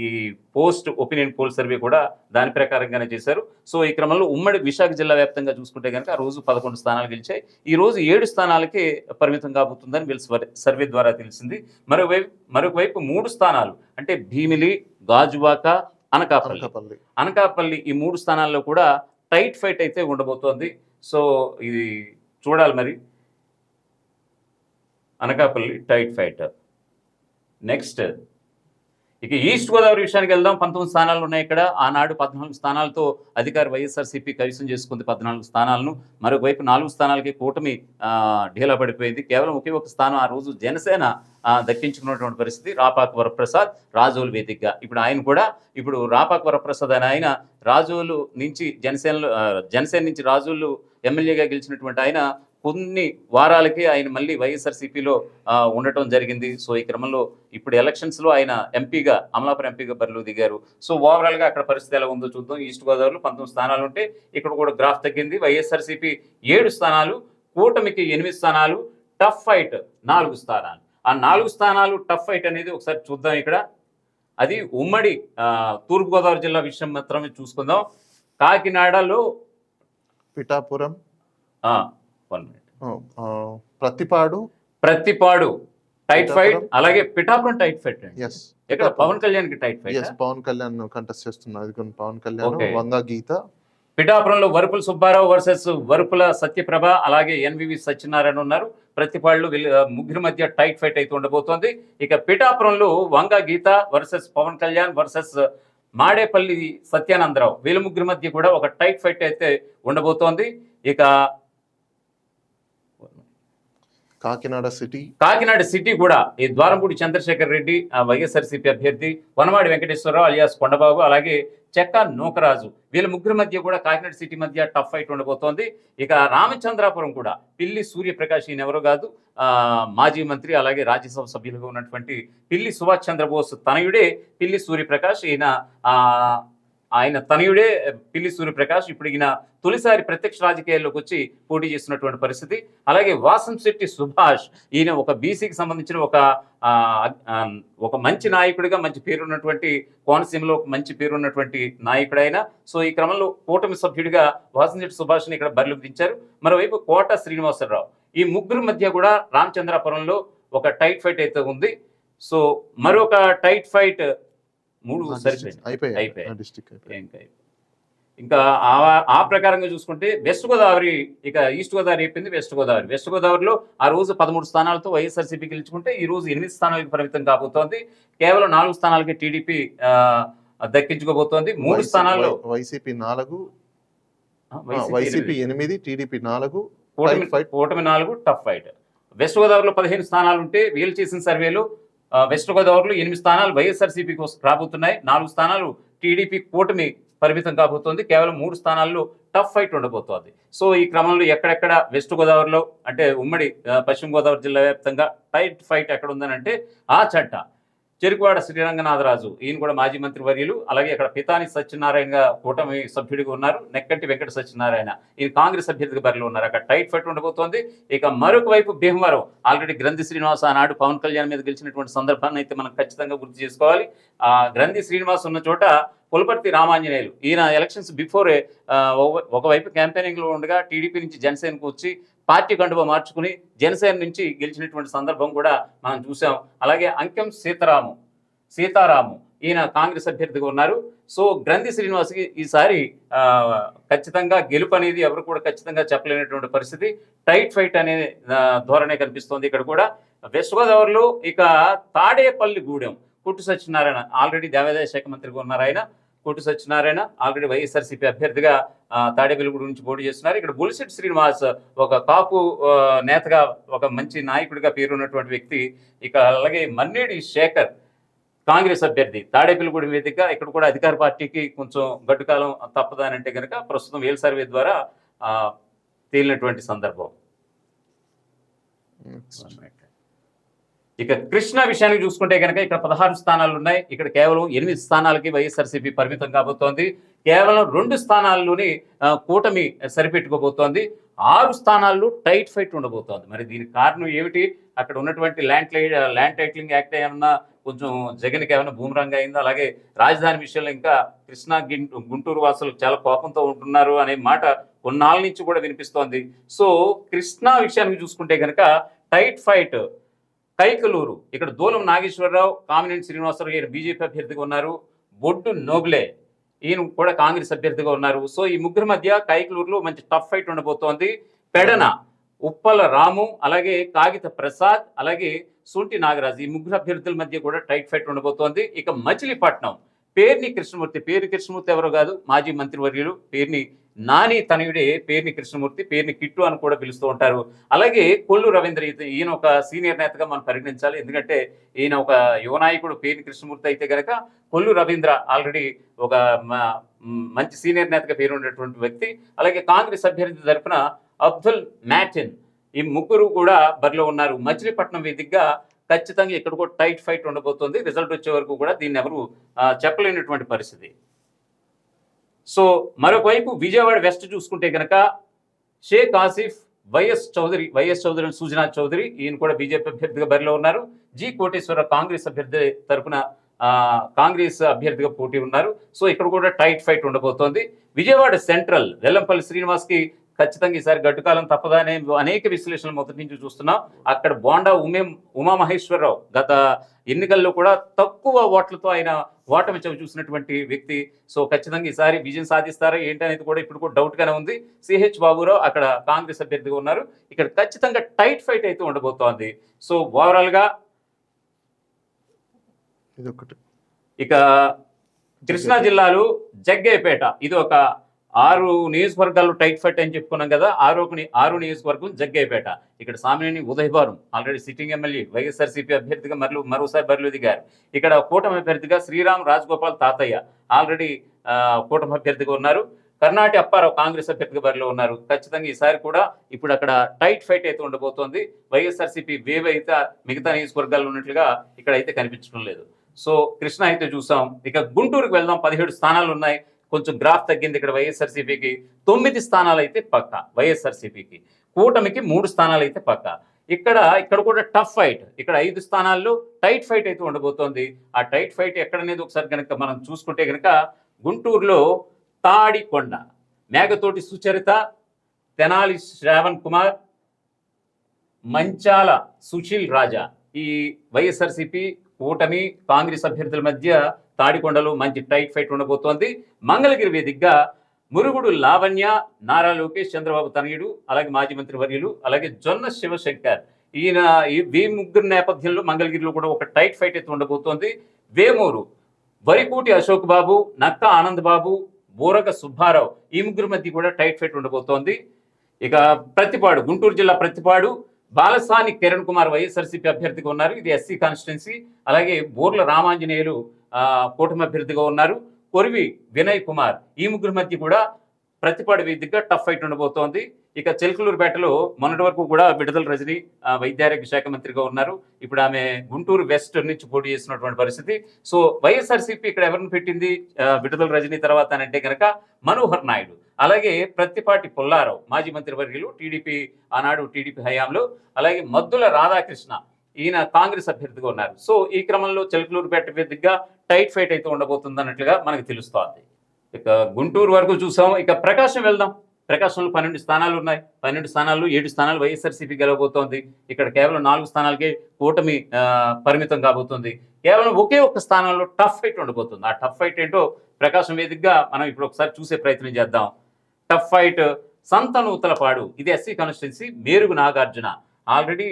ఈ పోస్ట్ ఒపీనియన్ పోల్ సర్వే కూడా దాని ప్రకారంగానే చేశారు. సో ఈ క్రమంలో ఉమ్మడి విశాఖ జిల్లా వ్యాప్తంగా చూసుకుంటే కనుక ఆ రోజు 11 స్థానాలు గెలిచాయి. ఈ రోజు 7 స్థానాలకే పరిమితం కాబోతుందని వీళ్ళ సర్వే ద్వారా తెలిసింది. మరొక వైపు 3 స్థానాలు అంటే భీమిలి, గాజువాక, అనకాపల్లి ఈ 3 స్థానాల్లో కూడా టైట్ ఫైట్ అయితే ఉండబోతోంది. సో ఇది చూడాలి మరి. Anakapalli tight fight. నెక్స్ట్ ఇక ఈస్ట్ గోదావరి విషయానికి వెళ్దాం. 19 స్థానాలు ఉన్నాయి ఇక్కడ. ఆనాడు 14 స్థానాలతో అధికారి వైఎస్ఆర్సీపీ కైవసం చేసుకుంది 14 స్థానాలను. మరోవైపు 4 స్థానాలకి కూటమి ఢీలా పడిపోయింది. కేవలం ఒకే ఒక స్థానం ఆ రోజు జనసేన దక్కించుకున్నటువంటి పరిస్థితి. రాపాక వరప్రసాద్ రాజోలు వేదికగా ఇప్పుడు ఆయన కూడా ఇప్పుడు రాపాక వరప్రసాద్ అని ఆయన రాజోలు నుంచి జనసేన నుంచి రాజోలు ఎమ్మెల్యేగా గెలిచినటువంటి ఆయన కొన్ని వారాలకి ఆయన మళ్ళీ వైఎస్ఆర్సీపీలో ఉండటం జరిగింది. సో ఈ క్రమంలో ఇప్పుడు ఎలక్షన్స్లో ఆయన ఎంపీగా అమలాపురం ఎంపీగా బరిలో దిగారు. సో ఓవరాల్గా అక్కడ పరిస్థితి ఎలా ఉందో చూద్దాం. ఈస్ట్ గోదావరిలో 19 స్థానాలు ఉంటే ఇక్కడ కూడా గ్రాఫ్ తగ్గింది. వైఎస్ఆర్సీపీ 7 స్థానాలు, కూటమికి 8 స్థానాలు, టఫ్ ఫైట్ 4 స్థానాలు. ఆ 4 స్థానాలు టఫ్ ఫైట్ అనేది ఒకసారి చూద్దాం. ఇక్కడ అది ఉమ్మడి తూర్పుగోదావరి జిల్లా విషయం మాత్రమే చూసుకుందాం. కాకినాడలో Pithapuram, 1 minute, Prathipadu tight fight, అలాగే పిఠాపురం టైట్ ఫైట్ అండి. ఇక్కడ పవన్ కళ్యాణ్ కి tight fight. Pawan Kalyan contest చేస్తున్నారు. పవన్ కళ్యాణ్, వంగా గీత. పిఠాపురంలో వరుపుల సుబ్బారావు వర్సెస్ వరుపుల సత్యప్రభ, అలాగే ఎన్వివి సత్యనారాయణ ఉన్నారు. ప్రతిపాడులో ముగ్గురి మధ్య టైట్ ఫైట్ అయితే ఉండబోతోంది. ఇక పిఠాపురంలో వంగా గీత వర్సెస్ పవన్ కళ్యాణ్ వర్సెస్ మాడేపల్లి సత్యానందరావు, వీళ్ళ ముగ్గురి మధ్య కూడా ఒక టైట్ ఫైట్ అయితే ఉండబోతోంది. ఇక కాకినాడ సిటీ కూడా ఈ ద్వారంపూడి చంద్రశేఖర్ రెడ్డి వైఎస్ఆర్సీపీ అభ్యర్థి, వనమాడి వెంకటేశ్వరరావు అలియాస్ కొండబాబు, అలాగే చెక్క నూకరాజు, వీళ్ళ ముగ్గురి మధ్య కూడా కాకినాడ సిటీ మధ్య టఫ్ ఫైట్ ఉండబోతోంది. ఇక రామచంద్రాపురం కూడా పిల్లి సూర్యప్రకాష్, ఈయన ఎవరో కాదు, మాజీ మంత్రి అలాగే రాజ్యసభ సభ్యులుగా ఉన్నటువంటి పిల్లి సుభాష్ చంద్రబోస్ తనయుడే పిల్లి సూర్యప్రకాష్. ఆయన తనయుడే పిల్లి సూర్యప్రకాష్. ఇప్పుడు ఈయన తొలిసారి ప్రత్యక్ష రాజకీయాల్లోకి వచ్చి పోటీ చేస్తున్నటువంటి పరిస్థితి. అలాగే వాసంశెట్టి సుభాష్, ఈయన ఒక బీసీకి సంబంధించిన ఒక మంచి నాయకుడిగా, మంచి పేరున్నటువంటి కోనసీమలో ఒక మంచి పేరున్నటువంటి నాయకుడైన. సో ఈ క్రమంలో కూటమి సభ్యుడిగా వాసంశెట్టి సుభాష్ని ఇక్కడ బరిలోకి దించారు. మరోవైపు కోట శ్రీనివాసరావు, ఈ ముగ్గురు మధ్య కూడా రామచంద్రాపురంలో ఒక టైట్ ఫైట్ అయితే ఉంది. సో మరొక టైట్ ఫైట్ 3 అయిపోయాయి. ఇంకా ఆ ప్రకారంగా చూసుకుంటే వెస్ట్ గోదావరి, ఇక ఈస్ట్ గోదావరి అయిపోయింది. వెస్ట్ గోదావరిలో ఆ రోజు 13 స్థానాలతో వైఎస్ఆర్సీపీ గెలుచుకుంటే ఈ రోజు 8 స్థానాలకు పరిమితం కాబోతోంది. కేవలం 4 స్థానాలకి టీడీపీ దక్కించుకోబోతోంది. 3 స్థానాల్లో వైసీపీ 8, టీడీపీ 4, కూటమి 4 టఫ్ ఫైట్. వెస్ట్ గోదావరిలో 15 స్థానాలు ఉంటే వీళ్ళు చేసిన సర్వేలో వెస్ట్ గోదావరిలో 8 స్థానాలు వైఎస్ఆర్సీపీకి రాబోతున్నాయి. 4 స్థానాలు టీడీపీ కూటమి పరిమితం కాబోతోంది. కేవలం 3 స్థానాల్లో టఫ్ ఫైట్ ఉండబోతోంది. సో ఈ క్రమంలో ఎక్కడెక్కడ వెస్ట్ గోదావరిలో అంటే ఉమ్మడి పశ్చిమ గోదావరి జిల్లా వ్యాప్తంగా టైట్ ఫైట్ ఎక్కడ ఉందని అంటే ఆ చట్ట చెరుకువాడ శ్రీరంగనాథరాజు, ఈయన కూడా మాజీ మంత్రి వర్యులు. అలాగే అక్కడ పితాని సత్యనారాయణగా కూటమి సభ్యుడిగా ఉన్నారు. నెక్కంటి వెంకట సత్యనారాయణ, ఈయన కాంగ్రెస్ అభ్యర్థిగా బరిలో ఉన్నారు. అక్కడ టైట్ ఫైట్ ఉండబోతోంది. ఇక మరొక వైపు భీమవరం, ఆల్రెడీ గ్రంథి శ్రీనివాస్ ఆనాడు పవన్ కళ్యాణ్ మీద గెలిచినటువంటి సందర్భాన్ని అయితే మనం ఖచ్చితంగా గుర్తు చేసుకోవాలి. గ్రంథి శ్రీనివాస్ ఉన్న చోట పులపర్తి రామాంజనేయులు, ఈయన ఎలక్షన్స్ బిఫోరే ఒకవైపు క్యాంపెయినింగ్లో ఉండగా టీడీపీ నుంచి జనసేనకు వచ్చి పార్టీ కండువా మార్చుకుని జనసేన నుంచి గెలిచినటువంటి సందర్భం కూడా మనం చూసాం. అలాగే అంకెం సీతారాము, ఈయన కాంగ్రెస్ అభ్యర్థిగా ఉన్నారు. సో గ్రంథి శ్రీనివాస్కి ఈసారి ఖచ్చితంగా గెలుపు అనేది ఎవరు కూడా ఖచ్చితంగా చెప్పలేనటువంటి పరిస్థితి. టైట్ ఫైట్ అనే ధోరణే కనిపిస్తోంది ఇక్కడ కూడా. వెస్ట్ గోదావరిలో ఇక తాడేపల్లిగూడెం, కొట్టు సత్యనారాయణ ఆల్రెడీ దేవాదాయ శాఖ మంత్రిగా ఉన్నారు. ఆయన కొట్టు సత్యనారాయణ ఆల్రెడీ వైఎస్ఆర్సీపీ అభ్యర్థిగా తాడేపల్లిగూడెం నుంచి పోటీ చేస్తున్నారు. ఇక్కడ బుల్సిట్ శ్రీనివాస్ ఒక కాపు నేతగా, ఒక మంచి నాయకుడిగా పేరున్నటువంటి వ్యక్తి. ఇక అలాగే మన్నేడి శేఖర్ కాంగ్రెస్ అభ్యర్థి, తాడేపల్లిగూడెం వేదికగా ఇక్కడ కూడా అధికార పార్టీకి కొంచెం గడ్డుకాలం తప్పదని అంటే కనుక ప్రస్తుతం వేల్ సర్వే ద్వారా తేలినటువంటి సందర్భం. ఇక కృష్ణా విషయానికి చూసుకుంటే కనుక ఇక్కడ 16 స్థానాలు ఉన్నాయి. ఇక్కడ కేవలం 8 స్థానాలకి వైఎస్ఆర్సీపీ పరిమితం కాబోతోంది. కేవలం 2 స్థానాల్లోని కూటమి సరిపెట్టుకోబోతోంది. 6 స్థానాల్లో టైట్ ఫైట్ ఉండబోతోంది. మరి దీనికి కారణం ఏమిటి? అక్కడ ఉన్నటువంటి ల్యాండ్ టైటిలింగ్ యాక్ట్ ఏమన్నా కొంచెం జగన్కి ఏమైనా బూమరంగ్ అయిందో, అలాగే రాజధాని విషయంలో ఇంకా కృష్ణా గుంటూరు వాసులు చాలా కోపంతో ఉంటున్నారు అనే మాట కొన్నాళ్ళ నుంచి కూడా వినిపిస్తోంది. సో కృష్ణా విషయానికి చూసుకుంటే కనుక టైట్ ఫైట్. కైకలూరు, ఇక్కడ దూలం నాగేశ్వరరావు, కామినేని శ్రీనివాసరావు గారు బీజేపీ అభ్యర్థిగా ఉన్నారు. బొడ్డు నోబ్లే ఈయన కూడా కాంగ్రెస్ అభ్యర్థిగా ఉన్నారు. సో ఈ ముగ్గురు మధ్య కైకలూరులో మంచి టఫ్ ఫైట్ ఉండబోతోంది. పెడన ఉప్పల రాము, అలాగే కాగిత ప్రసాద్, అలాగే సూంటి నాగరాజు, ఈ ముగ్గురు అభ్యర్థుల మధ్య కూడా టైట్ ఫైట్ ఉండబోతోంది. ఇక మచిలీపట్నం పేర్ని కృష్ణమూర్తి, పేర్ని కృష్ణమూర్తి ఎవరో కాదు, మాజీ మంత్రివర్యులు పేర్ని నాని తనయుడే పేర్ని కృష్ణమూర్తి, పేర్ని కిట్టు అని కూడా పిలుస్తూ ఉంటారు. అలాగే కొల్లు రవీంద్ర, ఈయన ఒక సీనియర్ నేతగా మనం పరిగణించాలి. ఎందుకంటే ఈయన ఒక యువ నాయకుడు పేర్ని కృష్ణమూర్తి అయితే కనుక కొల్లు రవీంద్ర ఆల్రెడీ ఒక మంచి సీనియర్ నేతగా పేరు ఉన్నటువంటి వ్యక్తి. అలాగే కాంగ్రెస్ అభ్యర్థి తరఫున అబ్దుల్ మ్యాటిన్, ఈ ముగ్గురు కూడా బరిలో ఉన్నారు. మచిలీపట్నం వేదికగా ఖచ్చితంగా ఇక్కడ కూడా టైట్ ఫైట్ ఉండబోతోంది. రిజల్ట్ వచ్చే వరకు కూడా దీన్ని ఎవరు చెప్పలేనటువంటి పరిస్థితి. సో మరొకవైపు విజయవాడ వెస్ట్ చూసుకుంటే కనుక షేక్ ఆసిఫ్, వైఎస్ చౌదరి సుజనా చౌదరి, ఈయన కూడా బీజేపీ అభ్యర్థిగా బరిలో ఉన్నారు. జి కోటేశ్వర కాంగ్రెస్ అభ్యర్థి తరఫున కాంగ్రెస్ అభ్యర్థిగా పోటీ ఉన్నారు. సో ఇక్కడ కూడా టైట్ ఫైట్ ఉండబోతోంది. విజయవాడ సెంట్రల్ వెల్లంపల్లి శ్రీనివాస్కి ఖచ్చితంగా ఈసారి గడ్డుకాలం తప్పదనే అనేక విశ్లేషణలు మొదటి నుంచి చూస్తున్నాం. అక్కడ బోండా ఉమామహేశ్వరరావు గత ఎన్నికల్లో కూడా తక్కువ ఓట్లతో ఆయన ఓటమి చవి చూసినటువంటి వ్యక్తి. సో ఖచ్చితంగా ఈసారి విజయం సాధిస్తారా ఏంటనేది కూడా ఇప్పుడు కూడా డౌట్గానే ఉంది. సిహెచ్ బాబురావు అక్కడ కాంగ్రెస్ అభ్యర్థిగా ఉన్నారు. ఇక్కడ ఖచ్చితంగా టైట్ ఫైట్ అయితే ఉండబోతోంది. సో ఓవరాల్గా ఇక కృష్ణా జిల్లాలో జగ్గయ్యపేట, ఇది ఒక 6 నియోజకవర్గాల్లో టైట్ ఫైట్ అని చెప్పుకున్నాం కదా. 6 నియోజకవర్గం జగ్గయ్యపేట. ఇక్కడ Samineni Udayabhanu already sitting MLA YSRCP అభ్యర్థిగా మరోసారి బరిలో దిగారు. ఇక్కడ కూటమి అభ్యర్థిగా శ్రీరామ్ రాజగోపాల్ తాతయ్య ఆల్రెడీ కూటమి అభ్యర్థిగా ఉన్నారు. కర్ణాటి అప్పారావు కాంగ్రెస్ అభ్యర్థిగా బరిలో ఉన్నారు. ఖచ్చితంగా ఈసారి కూడా ఇప్పుడు అక్కడ టైట్ ఫైట్ అయితే ఉండబోతోంది. వైఎస్ఆర్సీపీ వేవ్ అయితే మిగతా నియోజకవర్గాల్లో ఉన్నట్లుగా ఇక్కడ అయితే కనిపించడం లేదు. సో కృష్ణ అయితే చూసాం. ఇక గుంటూరుకు వెళ్దాం. 17 స్థానాలు ఉన్నాయి. కొంచెం గ్రాఫ్ తగ్గింది ఇక్కడ వైఎస్ఆర్సీపీకి. 9 స్థానాలు అయితే పక్క వైఎస్ఆర్సీపీకి. కూటమికి 3 స్థానాలు అయితే పక్క. ఇక్కడ కూడా టఫ్ ఫైట్. ఇక్కడ 5 స్థానాల్లో టైట్ ఫైట్ అయితే ఉండబోతోంది. ఆ టైట్ ఫైట్ ఎక్కడనేది ఒకసారి కనుక మనం చూసుకుంటే కనుక గుంటూరులో తాడికొండ, మేఘతోటి సుచరిత, తెనాలి శ్రావణ్ కుమార్, మంచాల సుశీల్ రాజా, ఈ వైఎస్ఆర్సీపీ కూటమి కాంగ్రెస్ అభ్యర్థుల మధ్య తాడికొండలో మంచి టైట్ ఫైట్ ఉండబోతోంది. మంగళగిరి వేదికగా మురుగుడు లావణ్య, నారా లోకేష్ చంద్రబాబు తనయుడు, అలాగే మాజీ మంత్రి వర్యులు, అలాగే జొన్న శివశంకర్, ఈ ముగ్గురు నేపథ్యంలో మంగళగిరిలో కూడా ఒక టైట్ ఫైట్ అయితే ఉండబోతోంది. వేమూరు వరికూటి అశోక్ బాబు, నక్క ఆనంద్ బాబు, బోరగ సుబ్బారావు, ఈ ముగ్గురు మధ్య కూడా టైట్ ఫైట్ ఉండబోతోంది. ఇక ప్రతిపాడు, గుంటూరు జిల్లా ప్రతిపాడు, బాలసాని కిరణ్ కుమార్ వైఎస్ఆర్సీపీ అభ్యర్థిగా ఉన్నారు. ఇది ఎస్సీ కాన్స్టిట్యున్సీ. అలాగే బోర్ల రామాంజనేయులు కూటమి అభ్యర్థిగా ఉన్నారు. కొరివి వినయ్ కుమార్, ఈ ముగ్గురు మధ్య కూడా ప్రతిపాడు వేదికగా టఫ్ ఫైట్ ఉండబోతోంది. ఇక చిలకలూరుపేటలో మొన్నటి వరకు కూడా విడుదల రజని వైద్యారోగ్య శాఖ మంత్రిగా ఉన్నారు. ఇప్పుడు ఆమె గుంటూరు వెస్ట్ నుంచి పోటీ చేస్తున్నటువంటి పరిస్థితి. సో వైఎస్ఆర్సీపీ ఇక్కడ ఎవరిని పెట్టింది విడుదల రజని తర్వాత అని అంటే కనుక మనోహర్ నాయుడు, అలాగే ప్రత్తిపాటి పుల్లారావు, మాజీ మంత్రి వర్యులు, ఆనాడు టీడీపీ హయాంలో, అలాగే మద్దుల రాధాకృష్ణ, ఈయన కాంగ్రెస్ అభ్యర్థిగా ఉన్నారు. సో ఈ క్రమంలో చిలకలూరుపేట వేదికగా టైట్ ఫైట్ అయితే ఉండబోతుంది అన్నట్లుగా మనకు తెలుస్తోంది. ఇక గుంటూరు వరకు చూసాం. ఇక ప్రకాశం వెళ్దాం. ప్రకాశంలో 12 స్థానాలు ఉన్నాయి. 12 స్థానాల్లో 7 స్థానాలు వైఎస్ఆర్సీపీ గెలవబోతోంది. ఇక్కడ కేవలం 4 స్థానాలకే కూటమి పరిమితం కాబోతుంది. కేవలం ఒకే ఒక్క స్థానంలో టఫ్ ఫైట్ ఉండబోతుంది. ఆ టఫ్ ఫైట్ ఏంటో ప్రకాశం వేదికగా మనం ఇప్పుడు ఒకసారి చూసే ప్రయత్నం చేద్దాం. టఫ్ ఫైట్ సంతనూతలపాడు, ఇది SC constituency. Merugu Nagarjuna already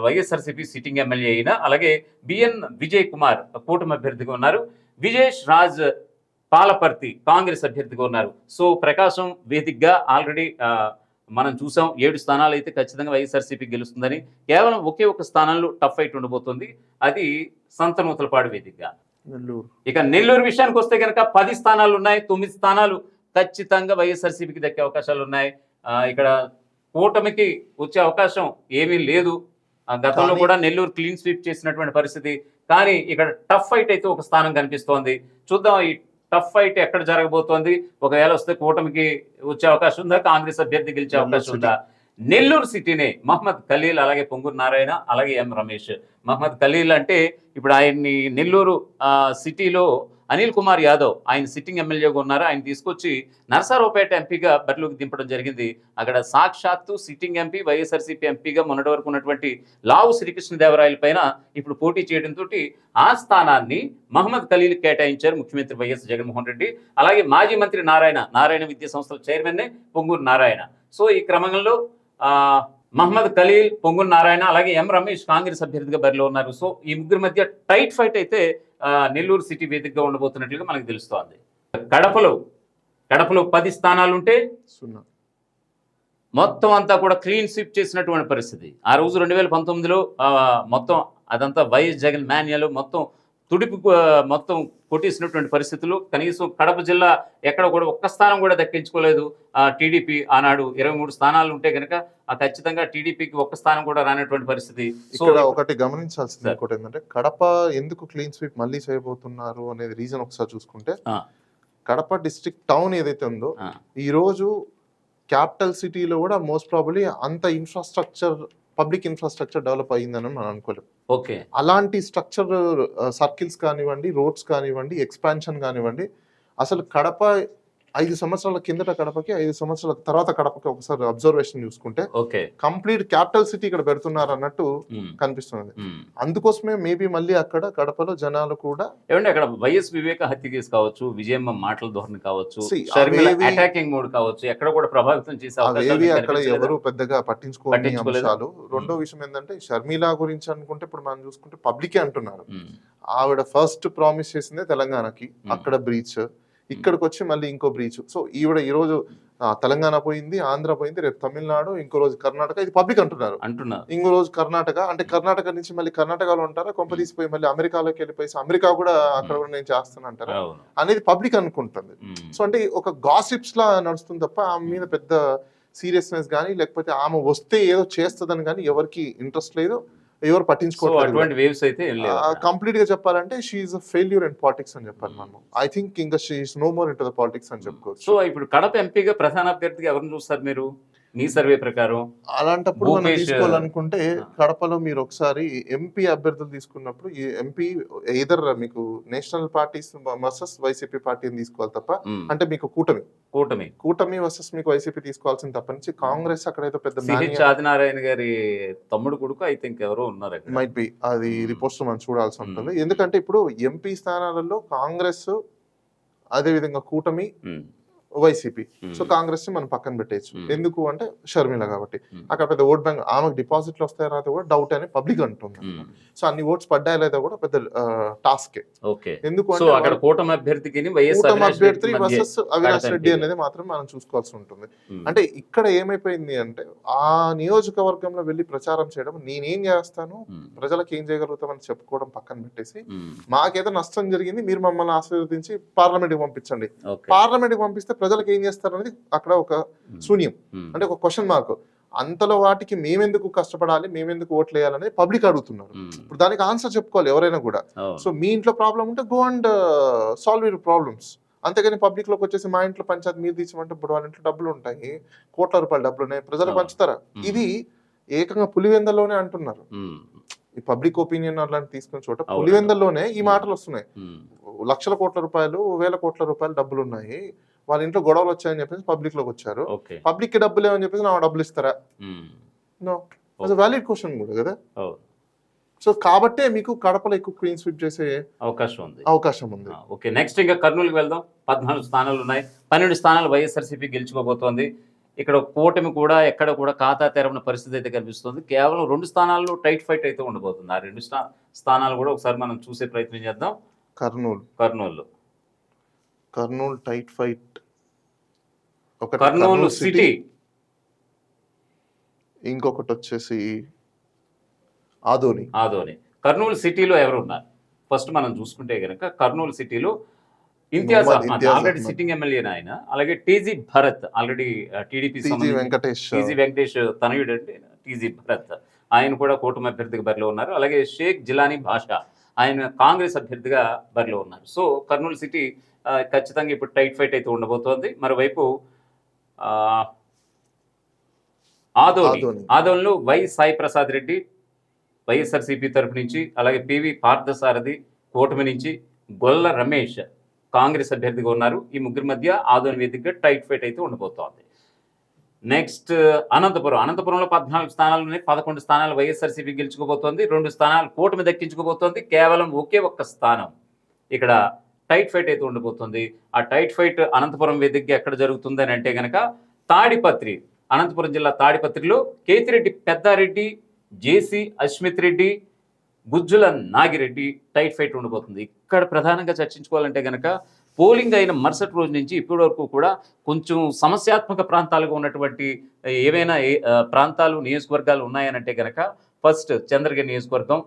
YSRCP sitting MLA అయిన, అలాగే బిఎన్ విజయ్ కుమార్ కూటమి అభ్యర్థిగా ఉన్నారు. విజేష్ రాజ్ పాలపర్తి కాంగ్రెస్ అభ్యర్థిగా ఉన్నారు. సో ప్రకాశం వేదికగా ఆల్రెడీ మనం చూసాం 7 స్థానాలు అయితే ఖచ్చితంగా వైఎస్ఆర్సీపీ గెలుస్తుందని. కేవలం ఒకే ఒక స్థానంలో టఫ్ ఫైట్ ఉండబోతుంది. అది సంతనూతలపాడు వేదికగా. ఇక నెల్లూరు విషయానికి వస్తే కనుక 10 స్థానాలు ఉన్నాయి. 9 స్థానాలు ఖచ్చితంగా వైఎస్ఆర్సీపీకి దక్కే అవకాశాలు ఉన్నాయి. ఇక్కడ కూటమికి వచ్చే అవకాశం ఏమీ లేదు. గతంలో కూడా నెల్లూరు క్లీన్ స్వీప్ చేసినటువంటి పరిస్థితి. కానీ ఇక్కడ టఫ్ ఫైట్ అయితే ఒక స్థానం కనిపిస్తోంది. చూద్దాం ఈ టఫ్ ఫైట్ ఎక్కడ జరగబోతోంది. ఒకవేళ వస్తే కూటమికి వచ్చే అవకాశం ఉందా, కాంగ్రెస్ అభ్యర్థి గెలిచే అవకాశం ఉందా? నెల్లూరు సిటీనే మహమ్మద్ ఖలీల్, అలాగే పొంగూరు నారాయణ, అలాగే ఎం రమేష్. మహమ్మద్ ఖలీల్ అంటే ఇప్పుడు ఆయన్ని నెల్లూరు సిటీలో అనిల్ కుమార్ యాదవ్ ఆయన సిట్టింగ్ ఎమ్మెల్యేగా ఉన్నారు. ఆయన తీసుకొచ్చి నరసరావుపేట ఎంపీగా బరిలోకి దింపడం జరిగింది. అక్కడ సాక్షాత్తు సిట్టింగ్ ఎంపీ వైఎస్ఆర్సీపీ ఎంపీగా మొన్నటి వరకు ఉన్నటువంటి లావు శ్రీకృష్ణదేవరాయల పైన ఇప్పుడు పోటీ చేయడంతో ఆ స్థానాన్ని మహమ్మద్ ఖలీల్ కేటాయించారు ముఖ్యమంత్రి వైఎస్ జగన్మోహన్ రెడ్డి. అలాగే మాజీ మంత్రి నారాయణ విద్యా సంస్థల చైర్మన్నే పొంగూరు నారాయణ. సో ఈ క్రమంలో మహమ్మద్ ఖలీల్, పొంగూరు నారాయణ, అలాగే ఎం రమేష్ కాంగ్రెస్ అభ్యర్థిగా బరిలో ఉన్నారు. సో ఈ ముగ్గురి మధ్య టైట్ ఫైట్ అయితే నెల్లూరు సిటీ వేదికగా ఉండబోతున్నట్లుగా మనకు తెలుస్తోంది. కడపలో 10 స్థానాలుంటే 0 మొత్తం అంతా కూడా క్లీన్ స్వీప్ చేసినటువంటి పరిస్థితి. ఆ రోజు 2019లో మొత్తం అదంతా వైఎస్ జగన్ మాన్యాలు మొత్తం మొత్తం కొట్టేసినటువంటి పరిస్థితులు. కనీసం కడప జిల్లా ఎక్కడ కూడా ఒక్క స్థానం కూడా దక్కించుకోలేదు టీడీపీ. ఆనాడు 23 స్థానాలు ఉంటే కనుక ఖచ్చితంగా టీడీపీకి ఒక్క స్థానం కూడా రానటువంటి పరిస్థితి. ఇక్కడ ఒకటి గమనించాల్సింది ఇంకోటి ఏంటంటే, కడప ఎందుకు క్లీన్ స్వీప్ మళ్ళీ చేయబోతున్నారు అనేది రీజన్ ఒకసారి చూసుకుంటే, కడప డిస్ట్రిక్ట్ టౌన్ ఏదైతే ఉందో ఈ రోజు క్యాపిటల్ సిటీలో కూడా మోస్ట్ ప్రాబబ్లీ అంత పబ్లిక్ ఇన్ఫ్రాస్ట్రక్చర్ డెవలప్ అయ్యిందని మనం అనుకోలేం. ఓకే, అలాంటి స్ట్రక్చర్ సర్కిల్స్ కానివ్వండి, రోడ్స్ కానివ్వండి, ఎక్స్పాన్షన్ కానివ్వండి, అసలు కడప 5 సంవత్సరాల కిందట కడపకి 5 సంవత్సరాల తర్వాత కడపకి ఒకసారి అబ్జర్వేషన్ చూసుకుంటే కంప్లీట్ క్యాపిటల్ సిటీ ఇక్కడ పెడుతున్నారు అన్నట్టు కనిపిస్తున్నది. అందుకోసమే మేబీ మళ్ళీ అక్కడ కడపలో జనాలు కూడా ఏమంటే అక్కడ వైఎస్ వివేక హత్య కేసు కావచ్చు, విజయమ్మ మాటల ధోరణి కావచ్చు, అటాకింగ్ మోడ్ కావచ్చు, ఎక్కడ కూడా ప్రభావితం చేసే అవేవి అక్కడ ఎవరు పెద్దగా పట్టించుకోని అంశాలు. రెండో విషయం ఏంటంటే, షర్మిల గురించి అనుకుంటే ఇప్పుడు మనం చూసుకుంటే పబ్లికే అంటున్నారు ఆవిడ ఫస్ట్ ప్రామిస్ చేసిందే తెలంగాణకి, అక్కడ బ్రీచ్, ఇక్కడికి వచ్చి మళ్ళీ ఇంకో బ్రీచ్. సో ఈవిడ ఈ రోజు తెలంగాణ పోయింది, ఆంధ్ర పోయింది, రేపు తమిళనాడు, ఇంకో రోజు కర్ణాటక, ఇది పబ్లిక్ అంటున్నారు. ఇంకో రోజు కర్ణాటక, అంటే కర్ణాటక నుంచి మళ్ళీ కర్ణాటకలో ఉంటారా, కొంప తీసిపోయి మళ్ళీ అమెరికాలోకి వెళ్ళిపోయి అమెరికా కూడా అక్కడ కూడా నేను చేస్తాను అంటారా అనేది పబ్లిక్ అనుకుంటుంది. సో అంటే ఒక గాసిప్స్ లా నడుస్తుంది తప్ప ఆమె మీద పెద్ద సీరియస్నెస్ కానీ, లేకపోతే ఆమె వస్తే ఏదో చేస్తుందని కానీ ఎవరికి ఇంట్రెస్ట్ లేదు, ఎవరు పట్టించుకోవట్లేదు. కంప్లీట్ గా చెప్పాలంటే she is a failure in politics అని చెప్పాలి మనం. ఐ థింక్ ఇంకా she is no more into the politics అని చెప్పుకోవచ్చు. సో ఇప్పుడు కడప ఎంపీగా ప్రధాన అభ్యర్థిగా ఎవరిని చూస్తారు మీరు మీ సర్వే ప్రకారం? అలాంటప్పుడు మనం తీసుకోవాలనుకుంటే కడపలో మీరు ఒకసారి ఎంపీ అభ్యర్థులు తీసుకున్నప్పుడు ఈ ఎంపీ ఎయిదర్ మీకు నేషనల్ పార్టీస్ వర్సెస్ వైసీపీ పార్టీని తీసుకోవాలి తప్ప, అంటే మీకు కూటమి వర్సెస్ మీకు వైసీపీ తీసుకోవాల్సింది తప్ప నుంచి కాంగ్రెస్ అక్కడైతే పెద్ద ఆదినారాయణ గారి తమ్ముడు కొడుకు ఐ థింక్ ఎవరో ఉన్నారు, మైట్ బి, అది రిపోర్ట్స్ మనం చూడాల్సి ఉంటుంది. ఎందుకంటే ఇప్పుడు ఎంపీ స్థానాలలో కాంగ్రెస్, అదే విధంగా కూటమి, వైసీపీ. సో కాంగ్రెస్ ని మనం పక్కన పెట్టేయచ్చు. ఎందుకు అంటే షర్మిల కాబట్టి అక్కడ పెద్ద ఓట్ బ్యాంక్, ఆమెకు డిపాజిట్లు వస్తాయో రాదో కూడా డౌట్ అని పబ్లిక్ అంటుంది. సో అన్ని ఓట్స్ పడ్డాయో లేదో కూడా పెద్ద టాస్క్. ఎందుకు అంటే అక్కడ కూటమి అభ్యర్థి వర్సెస్ అవినాష్ రెడ్డి అనేది మాత్రం మనం చూసుకోవాల్సి ఉంటుంది. అంటే ఇక్కడ ఏమైపోయింది అంటే, ఆ నియోజకవర్గంలో వెళ్ళి ప్రచారం చేయడం, నేనేం చేస్తాను, ప్రజలకు ఏం చేయగలుగుతామని చెప్పుకోవడం పక్కన పెట్టేసి, మాకేదో నష్టం జరిగింది, మీరు మమ్మల్ని ఆశీర్వదించి పార్లమెంట్ కి పంపించండి, పార్లమెంట్ కి పంపిస్తే ప్రజలకు ఏం చేస్తారు అనేది అక్కడ ఒక శూన్యం, అంటే ఒక క్వశ్చన్ మార్క్. అంతలో వాటికి మేమెందుకు కష్టపడాలి, మేమెందుకు ఓట్లు వేయాలనేది పబ్లిక్ అడుగుతున్నారు. ఇప్పుడు దానికి ఆన్సర్ చెప్పుకోవాలి ఎవరైనా కూడా. సో మీ ఇంట్లో ప్రాబ్లం ఉంటే go and solve your problems. అంతేగాని పబ్లిక్ లోకి వచ్చేసి మా ఇంట్లో పంచాయతీ మీరు తీర్చమంటే, ఇప్పుడు వాళ్ళ ఇంట్లో డబ్బులు ఉంటాయి, కోట్ల రూపాయల డబ్బులు ఉన్నాయి, ప్రజలు పంచుతారా? ఇది ఏకంగా పులివెందల్లోనే అంటున్నారు. ఈ పబ్లిక్ ఒపీనియన్ అలాంటి తీసుకున్న చోట పులివెందల్లోనే ఈ మాటలు వస్తున్నాయి. లక్షల కోట్ల రూపాయలు, వేల కోట్ల రూపాయలు డబ్బులు ఉన్నాయి, వాళ్ళ ఇంట్లో గొడవలు వచ్చాయని చెప్పేసి పబ్లిక్ లోకి వచ్చారు. పబ్లిక్ కి డబ్బులు ఏమని చెప్పేసి నా డబ్బులు ఇస్తారా? నో, వ్యాలిడ్ క్వశ్చన్ కూడా కదా. సో కాబట్టే మీకు కడపలో ఎక్కువ క్లీన్ స్వీప్ చేసే అవకాశం ఉంది. ఓకే, నెక్స్ట్ ఇంకా కర్నూలుకి వెళ్దాం. 14 స్థానాలు ఉన్నాయి, 12 స్థానాలు వైఎస్ఆర్సీపీ గెలుచుకోబోతోంది. ఇక్కడ కూటమి కూడా ఎక్కడ కూడా ఖాతా తెరవన పరిస్థితి అయితే కనిపిస్తుంది. కేవలం 2 స్థానాల్లో టైట్ ఫైట్ అయితే ఉండబోతుంది. ఆ 2 స్థానాలు కూడా ఒకసారి మనం చూసే ప్రయత్నం చేద్దాం. Kurnool tight fight, Kurnool city, ఇంకొకటి వచ్చేసి ఆదోని. కర్నూలు సిటీలో ఎవరు ఉన్నారు ఫస్ట్ మనం చూసుకుంటే కనుక, కర్నూలు సిటీలో Imtiaz Ahmed already sitting MLA ఆయన, అలాగే TG Bharat already TDP Venkatesh తనయుడు అంటే టీజీ భరత్, ఆయన కూడా కూటమి అభ్యర్థిగా బరిలో ఉన్నారు. అలాగే షేక్ జిలానీ భాషా, ఆయన కాంగ్రెస్ అభ్యర్థిగా బరిలో ఉన్నారు. సో కర్నూలు సిటీ ఖచ్చితంగా ఇప్పుడు టైట్ ఫైట్ అయితే ఉండబోతోంది. మరోవైపు ఆదోన్లో వై సాయి ప్రసాద్ రెడ్డి వైఎస్ఆర్సీపీ తరపు నుంచి, అలాగే పివి పార్థసారథి కూటమి నుంచి, గొల్ల రమేష్ కాంగ్రెస్ అభ్యర్థిగా ఉన్నారు. ఈ ముగ్గురి మధ్య ఆదోని వేదికగా టైట్ ఫైట్ అయితే ఉండబోతోంది. నెక్స్ట్ అనంతపురంలో 14 స్థానాలు ఉన్నాయి. 11 స్థానాలు వైఎస్ఆర్సీపీ గెలుచుకోబోతోంది. 2 స్థానాలు కూటమి దక్కించుకోబోతోంది. కేవలం ఒకే ఒక్క స్థానం ఇక్కడ టైట్ ఫైట్ అయితే ఉండబోతుంది. ఆ టైట్ ఫైట్ అనంతపురం వేదికగా ఎక్కడ జరుగుతుంది అని అంటే గనక తాడిపత్రి, అనంతపురం జిల్లా తాడిపత్రిలో కేతిరెడ్డి పెద్దారెడ్డి, జేసీ అశ్మిత్ రెడ్డి, గుజ్జుల నాగిరెడ్డి టైట్ ఫైట్ ఉండబోతుంది. ఇక్కడ ప్రధానంగా చర్చించుకోవాలంటే గనక పోలింగ్ అయిన మరుసటి రోజు నుంచి ఇప్పటి వరకు కూడా కొంచెం సమస్యాత్మక ప్రాంతాలుగా ఉన్నటువంటి ఏవైనా ప్రాంతాలు, నియోజకవర్గాలు ఉన్నాయనంటే గనక ఫస్ట్ చంద్రగిరి నియోజకవర్గం,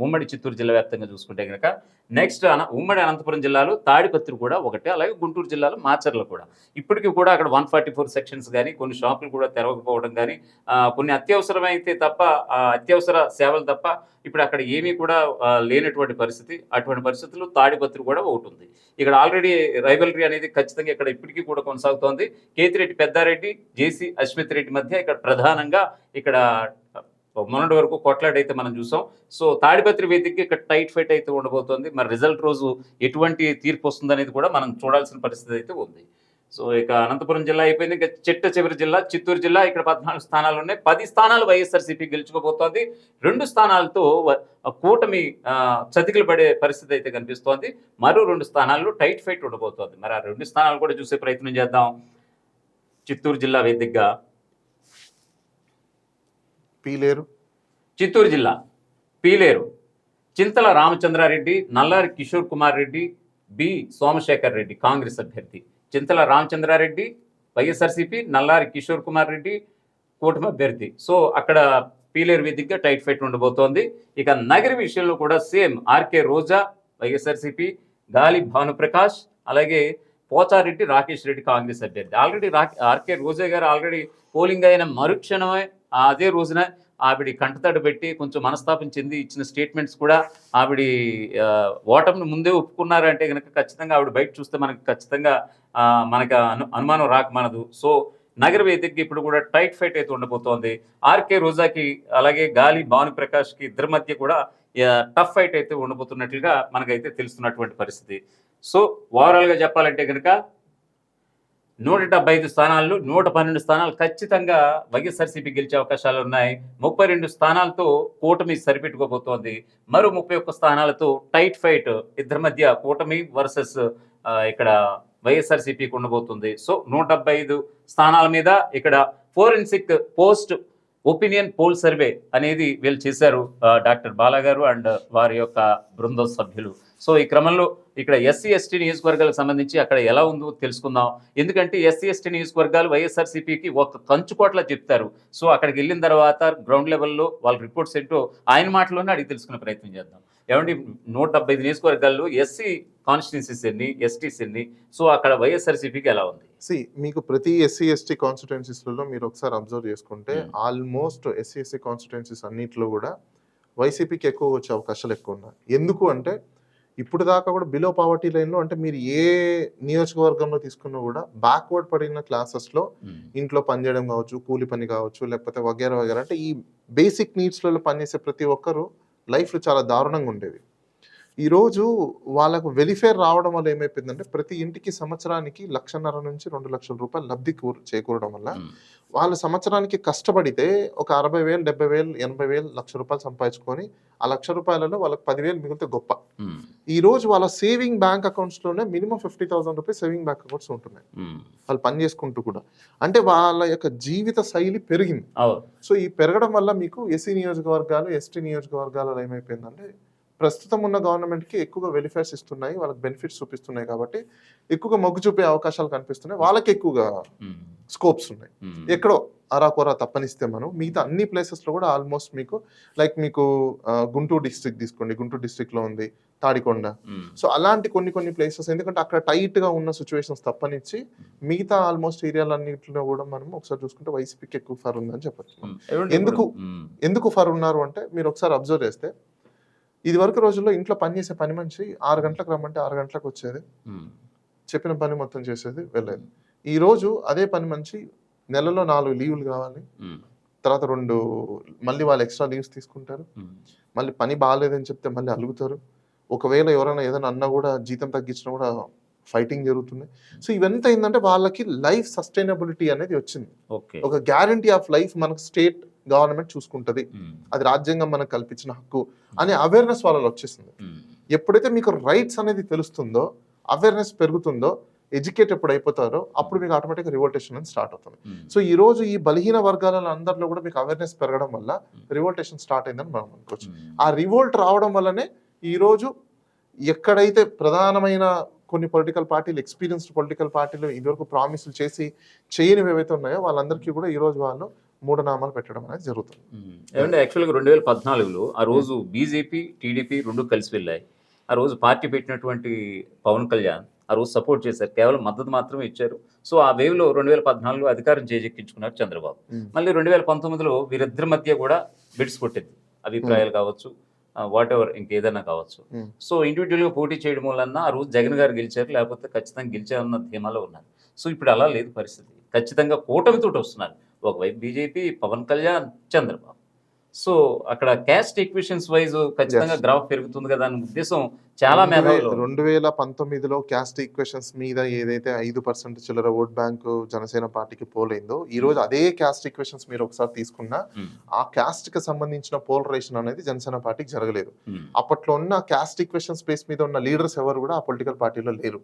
ఉమ్మడి చిత్తూరు జిల్లా వ్యాప్తంగా చూసుకుంటే గనక, నెక్స్ట్ ఉమ్మడి అనంతపురం జిల్లాలో తాడిపత్రి కూడా ఒకటే, అలాగే గుంటూరు జిల్లాలో మాచర్ల కూడా. ఇప్పటికీ కూడా అక్కడ 144 సెక్షన్స్ కానీ, కొన్ని షాపులు కూడా తెరవకపోవడం కానీ, కొన్ని అత్యవసరమైతే తప్ప అత్యవసర సేవలు తప్ప ఇప్పుడు అక్కడ ఏమీ కూడా లేనటువంటి పరిస్థితి. అటువంటి పరిస్థితుల్లో తాడిపత్రి కూడా ఒకటి ఉంది. ఇక్కడ ఆల్రెడీ రైవలరీ అనేది ఖచ్చితంగా ఇక్కడ ఇప్పటికీ కూడా కొనసాగుతోంది. కేతిరెడ్డి పెద్దారెడ్డి, జేసీ అశ్మిత్ రెడ్డి మధ్య ఇక్కడ ప్రధానంగా ఇక్కడ మొన్నటి వరకు కొట్లాడైతే మనం చూసాం. సో తాడిపత్రి వేదికగా ఇక్కడ టైట్ ఫైట్ అయితే ఉండబోతోంది. మరి రిజల్ట్ రోజు ఎటువంటి తీర్పు వస్తుందనేది కూడా మనం చూడాల్సిన పరిస్థితి అయితే ఉంది. సో ఇక అనంతపురం జిల్లా అయిపోయింది. ఇక చివరి జిల్లా చిత్తూరు జిల్లా. ఇక్కడ 14 స్థానాలు ఉన్నాయి. 10 స్థానాలు వైఎస్ఆర్సీపీ గెలుచుకోబోతోంది. 2 స్థానాలతో కూటమి చతికిలు పడే పరిస్థితి అయితే కనిపిస్తోంది. మరో 2 స్థానాల్లో టైట్ ఫైట్ ఉండబోతోంది. మరి ఆ 2 స్థానాలు కూడా చూసే ప్రయత్నం చేద్దాం. చిత్తూరు జిల్లా వేదికగా చిత్తూరు జిల్లా పీలేరు చింతల రామచంద్రారెడ్డి, నల్లారి కిషోర్ కుమార్ రెడ్డి, బి సోమశేఖర్ రెడ్డి కాంగ్రెస్ అభ్యర్థి. చింతల రామచంద్రారెడ్డి వైఎస్ఆర్సీపీ, నల్లారి కిషోర్ కుమార్ రెడ్డి కూటమి అభ్యర్థి. సో అక్కడ పీలేరు వేదికగా టైట్ ఫైట్ ఉండబోతోంది. ఇక నగరి విషయంలో కూడా సేమ్ ఆర్కే రోజా వైఎస్ఆర్సీపీ, గాలి భానుప్రకాష్, అలాగే పోచారెడ్డి రాకేష్ రెడ్డి కాంగ్రెస్ అభ్యర్థి. ఆల్రెడీ ఆర్కే రోజా గారు ఆల్రెడీ పోలింగ్ అయిన మరుక్షణమే అదే రోజున ఆవిడ కంటతడి పెట్టి కొంచెం మనస్తాపం చెంది ఇచ్చిన స్టేట్మెంట్స్ కూడా ఆవిడ ఓటమిని ముందే ఒప్పుకున్నారంటే కనుక ఖచ్చితంగా ఆవిడ బయట చూస్తే మనకు ఖచ్చితంగా మనకు అనుమానం రాకమానదు. సో నగర వేదికగా ఇప్పుడు కూడా టైట్ ఫైట్ అయితే ఉండబోతోంది. ఆర్కే రోజాకి అలాగే గాలి భానుప్రకాష్కి ఇద్దరి మధ్య కూడా టఫ్ ఫైట్ అయితే ఉండబోతున్నట్లుగా మనకైతే తెలుస్తున్నటువంటి పరిస్థితి. సో ఓవరాల్గా చెప్పాలంటే కనుక 175 స్థానాల్లో 112 స్థానాలు ఖచ్చితంగా వైఎస్ఆర్సీపీ గెలిచే అవకాశాలు ఉన్నాయి. 32 స్థానాలతో కూటమి సరిపెట్టుకోబోతోంది. మరో 31 స్థానాలతో టైట్ ఫైట్ ఇద్దరి మధ్య కూటమి వర్సెస్ ఇక్కడ వైఎస్ఆర్సీపీకి ఉండబోతుంది. సో 175 స్థానాల మీద ఇక్కడ forensic post opinion poll survey అనేది వీళ్ళు చేశారు, డాక్టర్ బాలాగారు అండ్ వారి యొక్క బృందం సభ్యులు. సో ఈ క్రమంలో ఇక్కడ ఎస్సీ ఎస్టీ నియోజకవర్గాలకు సంబంధించి అక్కడ ఎలా ఉందో తెలుసుకుందాం. ఎందుకంటే ఎస్సీ ఎస్టీ నియోజకవర్గాలు వైఎస్ఆర్సీపీకి ఒక కంచుకోట్ల చెప్తారు. సో అక్కడికి వెళ్ళిన తర్వాత గ్రౌండ్ లెవెల్లో వాళ్ళ రిపోర్ట్స్ ఏంటో ఆయన మాటలోనే అడిగి తెలుసుకునే ప్రయత్నం చేద్దాం. ఏమంటే 175 నియోజకవర్గాల్లో ఎస్సీ కాన్స్టిట్యున్సీస్ ఎన్ని, ఎస్టీస్ ఎన్ని, సో అక్కడ వైఎస్ఆర్సీపీకి ఎలా ఉంది? మీకు ప్రతి ఎస్సీ ఎస్టీ కాన్స్టిట్యున్సీస్లలో మీరు ఒకసారి అబ్జర్వ్ చేసుకుంటే ఆల్మోస్ట్ ఎస్సీ ఎస్టీ కాన్స్టిట్యున్సీస్ అన్నింటిలో కూడా వైసీపీకి ఎక్కువ వచ్చే అవకాశాలు ఎక్కువ ఉన్నాయి. ఎందుకు అంటే ఇప్పుడు దాకా కూడా బిలో పావర్టీ లైన్లో, అంటే మీరు ఏ నియోజకవర్గంలో తీసుకున్నా కూడా బ్యాక్వర్డ్ పడిన క్లాసెస్లో ఇంట్లో పనిచేయడం కావచ్చు, కూలి పని కావచ్చు, లేకపోతే వగేరా వగేరా, అంటే ఈ బేసిక్ నీడ్స్లలో పనిచేసే ప్రతి ఒక్కరు లైఫ్లో చాలా దారుణంగా ఉండేవి. ఈరోజు వాళ్ళకు వెలిఫేర్ రావడం వల్ల ఏమైపోయిందంటే ప్రతి ఇంటికి సంవత్సరానికి 1,50,000 నుంచి 2,00,000 రూపాయలు లబ్ధి చేకూరడం వల్ల వాళ్ళు సంవత్సరానికి కష్టపడితే ఒక 60,000, 70,000, 80,000, 1,00,000 రూపాయలు సంపాదించుకొని ఆ 1,00,000 రూపాయలలో వాళ్ళకి 10,000 మిగిలితే గొప్ప. ఈ రోజు వాళ్ళ సేవింగ్ బ్యాంక్ అకౌంట్స్లోనే minimum 50,000 rupees saving bank accounts ఉంటున్నాయి వాళ్ళు పని చేసుకుంటూ కూడా. అంటే వాళ్ళ యొక్క జీవిత శైలి పెరిగింది. సో ఈ పెరగడం వల్ల మీకు ఎస్సీ నియోజకవర్గాలు, ఎస్టీ నియోజకవర్గాలలో ఏమైపోయిందంటే ప్రస్తుతం ఉన్న గవర్నమెంట్కి ఎక్కువగా వెలిఫేర్స్ ఇస్తున్నాయి, వాళ్ళకి బెనిఫిట్స్ చూపిస్తున్నాయి కాబట్టి ఎక్కువగా మొగ్గు చూపే అవకాశాలు కనిపిస్తున్నాయి. వాళ్ళకి ఎక్కువగా స్కోప్స్ ఉన్నాయి. ఎక్కడో అరాకొరా తప్పనిస్తే మనం మిగతా అన్ని ప్లేసెస్లో కూడా ఆల్మోస్ట్ మీకు లైక్ మీకు గుంటూరు డిస్ట్రిక్ట్ తీసుకోండి, గుంటూరు డిస్ట్రిక్ట్లో ఉంది తాడికొండ. సో అలాంటి కొన్ని ప్లేసెస్, ఎందుకంటే అక్కడ టైట్గా ఉన్న సిచ్యువేషన్స్ తప్పనిచ్చి మిగతా ఆల్మోస్ట్ ఏరియాలన్నింటిలో కూడా మనం ఒకసారి చూసుకుంటే వైసీపీకి ఎక్కువ ఫర్ ఉందని చెప్పచ్చు. ఎందుకు ఫర్ ఉన్నారు అంటే మీరు ఒకసారి అబ్జర్వ్ చేస్తే ఇది వరకు రోజుల్లో ఇంట్లో పనిచేసే పని మనిషి 6 గంటలకు రమ్మంటే 6 గంటలకు వచ్చేది, చెప్పిన పని మొత్తం చేసేది, వెళ్ళేది. ఈ రోజు అదే పని మనిషి నెలలో 4 లీవ్లు కావాలి, తర్వాత 2 మళ్ళీ వాళ్ళు ఎక్స్ట్రా లీవ్స్ తీసుకుంటారు, మళ్ళీ పని బాగాలేదని చెప్తే మళ్ళీ అలుగుతారు. ఒకవేళ ఎవరైనా ఏదైనా అన్నా కూడా జీతం తగ్గించినా కూడా ఫైటింగ్ జరుగుతున్నాయి. సో ఇవంతా ఏంటంటే వాళ్ళకి లైఫ్ సస్టైనబిలిటీ అనేది వచ్చింది. ఓకే. ఒక గ్యారంటీ ఆఫ్ లైఫ్ మనకు స్టేట్ గవర్నమెంట్ చూసుకుంటది, అది రాజ్యాంగం మనకు కల్పించిన హక్కు అనే అవేర్నెస్ వాళ్ళలో వచ్చేసింది. ఎప్పుడైతే మీకు రైట్స్ అనేది తెలుస్తుందో, అవేర్నెస్ పెరుగుతుందో, ఎడ్యుకేట్ ఎప్పుడు అయిపోతారో అప్పుడు మీకు ఆటోమేటిక్గా రివోల్టేషన్ అనేది స్టార్ట్ అవుతుంది. సో ఈ రోజు ఈ బలహీన వర్గాల అందరిలో కూడా మీకు అవేర్నెస్ పెరగడం వల్ల రివోల్టేషన్ స్టార్ట్ అయిందని మనం అనుకోవచ్చు. ఆ రివోల్ట్ రావడం వల్లనే ఈ రోజు ఎక్కడైతే ప్రధానమైన కొన్ని పొలిటికల్ పార్టీలు, ఎక్స్పీరియన్స్డ్ పొలిటికల్ పార్టీలు ఇదివరకు ప్రామిసులు చేసి చేయనివి ఏవైతే ఉన్నాయో వాళ్ళందరికీ కూడా ఈ రోజు వాళ్ళు మూఢనామాలు పెట్టడం అనేది జరుగుతుంది. ఏమంటే యాక్చువల్గా 2014లో ఆ రోజు బీజేపీ టీడీపీ రెండు కలిసి వెళ్ళాయి. ఆ రోజు పార్టీ పెట్టినటువంటి పవన్ కళ్యాణ్ ఆ రోజు సపోర్ట్ చేశారు, కేవలం మద్దతు మాత్రమే ఇచ్చారు. సో ఆ వేవ్లో 2014లో అధికారం చేజెక్కించుకున్నారు చంద్రబాబు. మళ్ళీ 2019లో వీరిద్దరి మధ్య కూడా బిడ్స్ కొట్టింది, అభిప్రాయాలు కావచ్చు, వాట్ ఎవర్ ఇంకేదైనా కావచ్చు. సో ఇండివిజువల్గా పోటీ చేయడం వలన ఆ రోజు జగన్ గారు గెలిచారు, లేకపోతే ఖచ్చితంగా గెలిచారన్న ధీమాలో ఉన్నారు. సో ఇప్పుడు అలా లేదు పరిస్థితి, ఖచ్చితంగా కూటమితోటి వస్తున్నారు. ఒకవైపు బీజేపీ, పవన్ కళ్యాణ్, చంద్రబాబు. సో అక్కడ క్యాస్ట్ ఈక్వేషన్స్ వైజ్ ఖచ్చితంగా గ్రాఫ్ పెరుగుతుంది కదా అనే ఉద్దేశం చాలా మేధావులు. 2019లో క్యాస్ట్ ఈక్వేషన్స్ మీద ఏదైతే 5% చిల్లర ఓట్ బ్యాంకు జనసేన పార్టీకి పోలైందో, ఈ రోజు అదే క్యాస్ట్ ఈక్వేషన్స్ మీరు ఒకసారి తీసుకున్నా ఆ క్యాస్ట్ కి సంబంధించిన పోలరైజేషన్ అనేది జనసేన పార్టీకి జరగలేదు. అప్పట్లో ఉన్న క్యాస్ట్ ఈక్వేషన్ స్పేస్ మీద ఉన్న లీడర్స్ ఎవరు కూడా ఆ పొలిటికల్ పార్టీలో లేరు.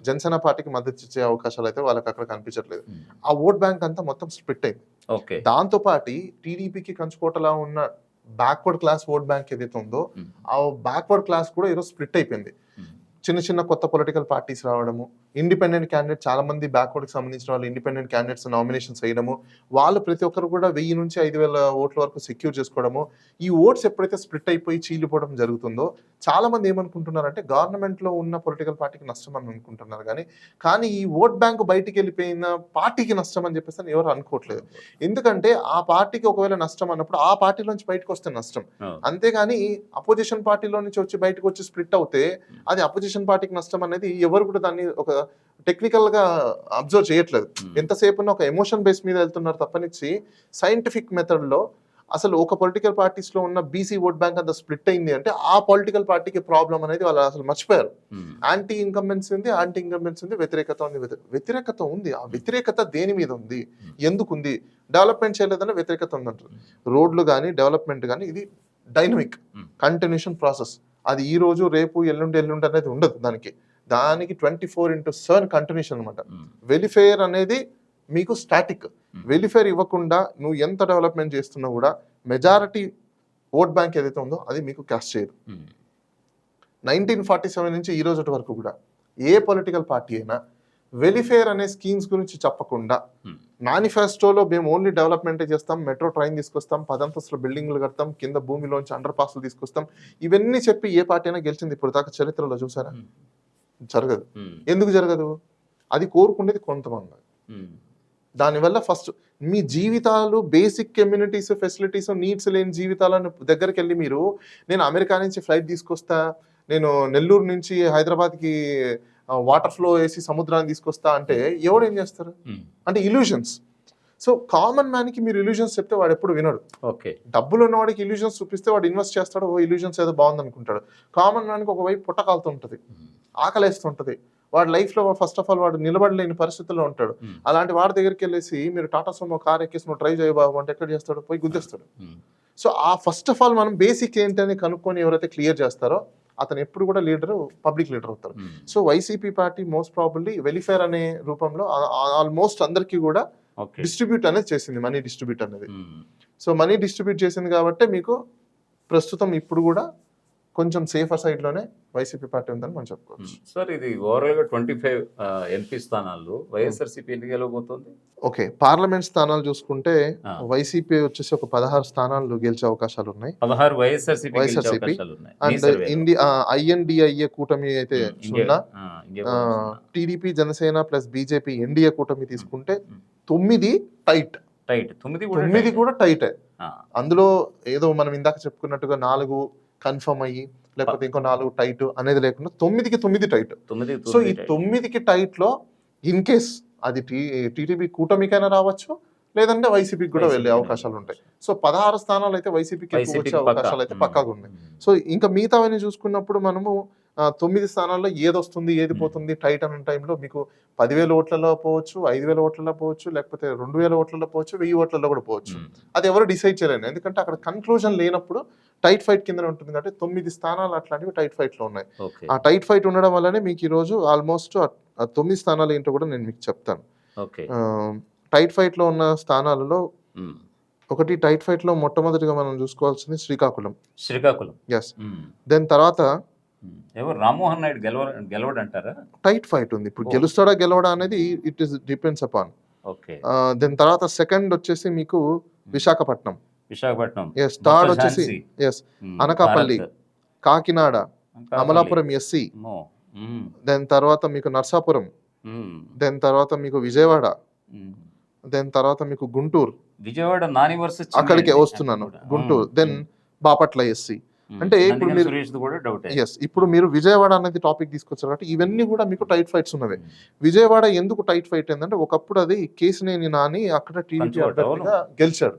జనసేన పార్టీకి మద్దతు ఇచ్చే అవకాశాలు అయితే వాళ్ళకి అక్కడ కనిపించట్లేదు. ఆ ఓట్ బ్యాంక్ అంతా మొత్తం స్ప్లిట్ అయింది. దాంతో పాటు టీడీపీకి కంచుకోటలా ఉన్న బ్యాక్వర్డ్ క్లాస్ ఓట్ బ్యాంక్ ఏదైతే ఉందో ఆ బ్యాక్వర్డ్ క్లాస్ కూడా ఈరోజు స్ప్లిట్ అయిపోయింది. చిన్న చిన్న కొత్త పొలిటికల్ పార్టీస్ రావడము, ఇండిపెండెంట్ క్యాండిడేట్ చాలా మంది బ్యాక్వర్డ్కి సంబంధించిన వాళ్ళు ఇండిపెండెంట్ క్యాండిడేట్స్ నామినేషన్స్ వేయడము, వాళ్ళు ప్రతి ఒక్కరు కూడా 1000 నుంచి 5000 ఓట్ల వరకు సెక్యూర్ చేసుకోవడము. ఈ ఓట్స్ ఎప్పుడైతే స్ప్లిట్ అయిపోయి చీలిపోవడం జరుగుతుందో చాలా మంది ఏమనుకుంటున్నారంటే గవర్నమెంట్లో ఉన్న పొలిటికల్ పార్టీకి నష్టం అని అనుకుంటున్నారు. కానీ ఈ ఓట్ బ్యాంక్ బయటికి వెళ్ళిపోయిన పార్టీకి నష్టం అని చెప్పేసి ఎవరు అనుకోవట్లేదు. ఎందుకంటే ఆ పార్టీకి ఒకవేళ నష్టం అన్నప్పుడు ఆ పార్టీలో నుంచి బయటకు వస్తే నష్టం, అంతేగాని అపోజిషన్ పార్టీలో నుంచి వచ్చి బయటకు వచ్చి స్ప్లిట్ అవుతే అది అపోజిషన్ పార్టీకి నష్టం అనేది ఎవరు కూడా దాన్ని ఒక టెక్నికల్ గా అబ్జర్వ్ చేయట్లేదు. ఎంతసేపు ఒక ఎమోషన్ బేస్ మీద వెళ్తున్నారు తప్పనిచ్చి సైంటిఫిక్ మెథడ్ లో అసలు ఒక పొలిటికల్ పార్టీస్ లో ఉన్న బీసీ ఓట్ బ్యాంక్ అంతా స్ప్లిట్ అయింది అంటే ఆ పొలిటికల్ పార్టీకి ప్రాబ్లం అనేది వాళ్ళు అసలు మర్చిపోయారు. యాంటీ ఇన్కంబెన్సీ ఉంది, యాంటీ ఇన్కంబెన్సీ ఉంది, వ్యతిరేకత ఉంది. వ్యతిరేకత ఉంది, ఆ వ్యతిరేకత దేని మీద ఉంది, ఎందుకు ఉంది? డెవలప్మెంట్ చేయలేదని వ్యతిరేకత ఉందంటారు. రోడ్లు కానీ డెవలప్మెంట్ కానీ ఇది డైనమిక్ కంటిన్యూషన్ ప్రాసెస్. అది ఈ రోజు రేపు ఎల్లుండి అనేది ఉండదు. దానికి 24/7 కంటిన్యూషన్ అనమాట. వెలిఫేర్ అనేది మీకు స్టాటిక్. వెలిఫేర్ ఇవ్వకుండా నువ్వు ఎంత డెవలప్మెంట్ చేస్తున్నా కూడా మెజారిటీ ఓట్ బ్యాంక్ ఏదైతే ఉందో అది మీకు క్యాష్ చేయదు. 1947 నుంచి ఈ రోజు వరకు కూడా ఏ పొలిటికల్ పార్టీ అయినా వెలిఫేర్ అనే స్కీమ్స్ గురించి చెప్పకుండా మేనిఫెస్టోలో మేము ఓన్లీ డెవలప్మెంటే చేస్తాం, మెట్రో ట్రైన్ తీసుకొస్తాం, 10 అంతస్తుల బిల్డింగ్లు కడతాం, కింద భూమిలోంచి అండర్ పాస్లు తీసుకొస్తాం, ఇవన్నీ చెప్పి ఏ పార్టీ అయినా గెలిచింది ఇప్పుడు దాకా చరిత్రలో చూసారా? జరగదు. ఎందుకు జరగదు? అది కోరుకునేది కొంతమంది. దానివల్ల ఫస్ట్ మీ జీవితాలు బేసిక్ కమ్యూనిటీస్, ఫెసిలిటీస్, నీడ్స్ లేని జీవితాలను దగ్గరికి వెళ్ళి మీరు నేను అమెరికా నుంచి ఫ్లైట్ తీసుకొస్తా, నేను నెల్లూరు నుంచి హైదరాబాద్కి వాటర్ ఫ్లో వేసి సముద్రాన్ని తీసుకొస్తా అంటే ఎవరు ఏం చేస్తారు? అంటే ఇల్యూషన్స్. సో కామన్ మ్యాన్ కి మీరు ఇల్యూషన్స్ చెప్తే వాడు ఎప్పుడు వినడు. డబ్బులు ఉన్నవాడికి ఇల్యూషన్స్ చూపిస్తే వాడు ఇన్వెస్ట్ చేస్తాడు, ఓ ఇల్యూషన్స్ ఏదో బాగుంది అనుకుంటాడు. కామన్ మ్యాన్కి ఒకవైపు పుట్టకాలుతుంటది, ఆకలేస్తుంటది, వాడి లైఫ్ లో ఫస్ట్ ఆఫ్ ఆల్ వాడు నిలబడలేని పరిస్థితుల్లో ఉంటాడు. అలాంటి వాడి దగ్గరికి వెళ్ళేసి మీరు టాటా సుమో కార్ ఎక్కేసి నువ్వు ట్రై చేయబాబు అంటే ఎక్కడ చేస్తాడు? పోయి గుద్దేస్తాడు. సో ఆ ఫస్ట్ ఆఫ్ ఆల్ మనం బేసిక్ ఏంటని కనుక్కొని ఎవరైతే క్లియర్ చేస్తారో అతను ఎప్పుడు కూడా లీడర్, పబ్లిక్ లీడర్ అవుతారు. So YCP party most probably welfare అనే రూపంలో ఆల్మోస్ట్ అందరికీ కూడా డిస్ట్రిబ్యూట్ అనేది చేసింది, మనీ డిస్ట్రిబ్యూట్ అనేది. సో మనీ డిస్ట్రిబ్యూట్ చేసింది కాబట్టి మీకు ప్రస్తుతం ఇప్పుడు కూడా కొంచెం సేఫర్ సైడ్ లోనే వైసీపీ పార్టీ ఉందని మనం చెప్పుకోవచ్చు. సార్ ఇది ఓవరాల్ గా 25 ఎంపీ స్థానాల్లో వైఎస్ఆర్సీపీ ఎన్ని గెలవబోతోంది? ఓకే, పార్లమెంట్ స్థానాలు చూసుకుంటే వైసీపీ వచ్చేసి ఒక 16 స్థానాలు గెలిచే అవకాశాలు ఉన్నాయి. 16 వైఎస్ఆర్సీపీ అండ్ ఇండియా INDIA కూటమి అయితే 0, TDP Janasena plus BJP NDA కూటమి తీసుకుంటే 9 టైట్. 9 కూడా టైటే. అందులో ఏదో మనం ఇందాక చెప్పుకున్నట్టుగా 4 కన్ఫర్మ్ అయ్యి లేకపోతే ఇంకో 4 టైట్ అనేది లేకుండా 9కి 9 టైట్. సో ఈ 9కి టైట్ లో ఇన్ కేస్ అది టీడీపీ కూటమికైనా రావచ్చు, లేదంటే వైసీపీకి కూడా వెళ్ళే అవకాశాలు ఉంటాయి. సో 16 స్థానాలు అయితే వైసీపీకి వచ్చే అవకాశాలు అయితే పక్కాగా ఉన్నాయి. సో ఇంకా మిగతావన్నీ చూసుకున్నప్పుడు మనము 9 స్థానాల్లో ఏది వస్తుంది ఏది పోతుంది టైట్ అన్న టైంలో మీకు 10,000 ఓట్లలో పోవచ్చు, 5,000 ఓట్లలో పోవచ్చు, లేకపోతే 2,000 ఓట్లలో పోవచ్చు, 1000 ఓట్లలో కూడా పోవచ్చు. అది ఎవరు డిసైడ్ చేయలేరు, ఎందుకంటే అక్కడ కన్క్లూజన్ లేనప్పుడు టైట్ ఫైట్ కింద ఉంటుంది. కాబట్టి 9 స్థానాలు అట్లాంటివి టైట్ ఫైట్ లో ఉన్నాయి. ఆ టైట్ ఫైట్ ఉండడం వల్లనే మీకు ఈ రోజు ఆల్మోస్ట్ 9 స్థానాలు ఏంటో కూడా నేను మీకు చెప్తాను. టైట్ ఫైట్ లో ఉన్న స్థానాలలో ఒకటి, టైట్ ఫైట్ లో మొట్టమొదటిగా మనం చూసుకోవాల్సింది శ్రీకాకుళం. ఎస్. దెన్ తర్వాత ఎవరు రామ్మోహన్ నాయుడు గెలవడంటారా? టైట్ ఫైట్ ఉంది. ఇప్పుడు గెలుస్తాడా గెలవడా అనేది it is depends upon. Then తర్వాత సెకండ్ వచ్చేసి మీకు విశాఖపట్నం. ఎస్. థర్డ్ వచ్చేసి yes Anakapalli, Kakinada, Amalapuram SC. Then తర్వాత మీకు నర్సాపురం, దెన్ తర్వాత మీకు విజయవాడ, దెన్ తర్వాత మీకు గుంటూరు. విజయవాడ నాని వర్సెస్ అక్కడికే వస్తున్నాను, గుంటూరు. Then Bapatla SC. అంటే ఇప్పుడు మీరు ఎస్ ఇప్పుడు మీరు విజయవాడ అనేది టాపిక్ తీసుకొచ్చారు కాబట్టి ఇవన్నీ కూడా మీకు టైట్ ఫైట్స్ ఉన్నవే. విజయవాడ ఎందుకు టైట్ ఫైట్ ఏంటంటే ఒకప్పుడు అది కేశినేని నాని అక్కడ టీడీపీ అభ్యర్థిగా గెలిచాడు.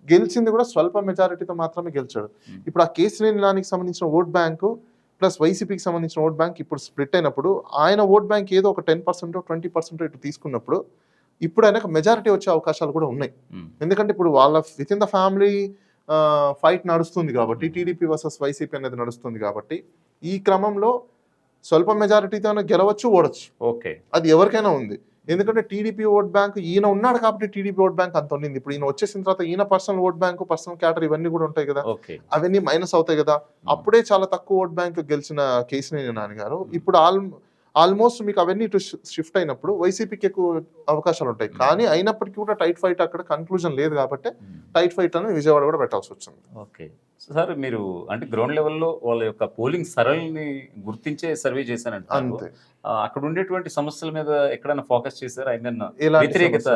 గెలిచింది కూడా స్వల్ప మెజారిటీతో మాత్రమే గెలిచాడు. ఇప్పుడు ఆ కేశినేని నానికి సంబంధించిన ఓట్ బ్యాంకు ప్లస్ వైసీపీకి సంబంధించిన ఓట్ బ్యాంక్ ఇప్పుడు స్ప్లిట్ అయినప్పుడు ఆయన ఓట్ బ్యాంక్ ఏదో ఒక 10% 20% ఇటు తీసుకున్నప్పుడు ఇప్పుడు ఆయనకు మెజారిటీ వచ్చే అవకాశాలు కూడా ఉన్నాయి. ఎందుకంటే ఇప్పుడు వాళ్ళ with in the family fight నడుస్తుంది కాబట్టి, టీడీపీ వర్సెస్ వైసీపీ అనేది నడుస్తుంది కాబట్టి ఈ క్రమంలో స్వల్ప మెజారిటీతో గెలవచ్చు, ఓడచ్చు. అది ఎవరికైనా ఉంది. ఎందుకంటే టీడీపీ ఓట్ బ్యాంక్ ఈయన ఉన్నాడు కాబట్టి టీడీపీ ఓట్ బ్యాంక్ అంత ఉండింది. ఇప్పుడు ఈయన వచ్చేసిన తర్వాత ఈయన పర్సనల్ ఓట్ బ్యాంకు, పర్సనల్ క్యాటర్ ఇవన్నీ కూడా ఉంటాయి కదా, అవన్నీ మైనస్ అవుతాయి కదా. అప్పుడే చాలా తక్కువ ఓట్ బ్యాంక్ గెలిచిన కేశినేని నాని గారు ఇప్పుడు ఆల్మోస్ట్ మీకు అవన్నీ ఇటు షిఫ్ట్ అయినప్పుడు వైసీపీకి ఎక్కువ అవకాశాలు ఉంటాయి. కానీ అయినప్పటికీ కూడా టైట్ ఫైట్ అక్కడ కన్క్లూజన్ లేదు కాబట్టి టైట్ ఫైట్ అని విజయవాడ కూడా పెట్టాల్సి వచ్చింది. ఓకే సార్, మీరు అంటే గ్రౌండ్ లెవెల్లో వాళ్ళ యొక్క పోలింగ్ సరళిని గుర్తించే సర్వే చేశానంటే అక్కడ ఉండేటువంటి సమస్యల మీద ఎక్కడైనా ఫోకస్ చేశారు? వ్యతిరేకత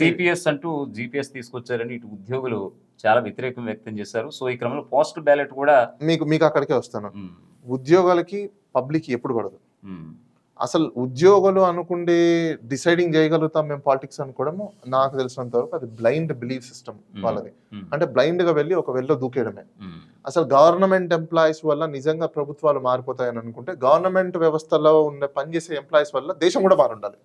సిపిఎస్ అంటూ జిపిఎస్ తీసుకొచ్చారని ఇటు ఉద్యోగులు చాలా వ్యతిరేకం వ్యక్తం చేశారు. సో ఈ క్రమంలో పోస్ట్ బ్యాలెట్ కూడా మీకు అక్కడికే వస్తాను. ఉద్యోగాలకి పబ్లిక్ ఎప్పుడు పడదు. అసలు ఉద్యోగులు అనుకుంటే డిసైడింగ్ చేయగలుగుతాం మేము పాలిటిక్స్ అనుకోవడము నాకు తెలిసినంత వరకు అది బ్లైండ్ బిలీఫ్ సిస్టమ్ వాళ్ళది. అంటే బ్లైండ్ గా వెళ్ళి ఒక వెళ్ళో దూకేయడమే. అసలు గవర్నమెంట్ ఎంప్లాయీస్ వల్ల నిజంగా ప్రభుత్వాలు మారిపోతాయని అనుకుంటే గవర్నమెంట్ వ్యవస్థలో ఉన్న పనిచేసే ఎంప్లాయీస్ వల్ల దేశం కూడా మారుండాలి.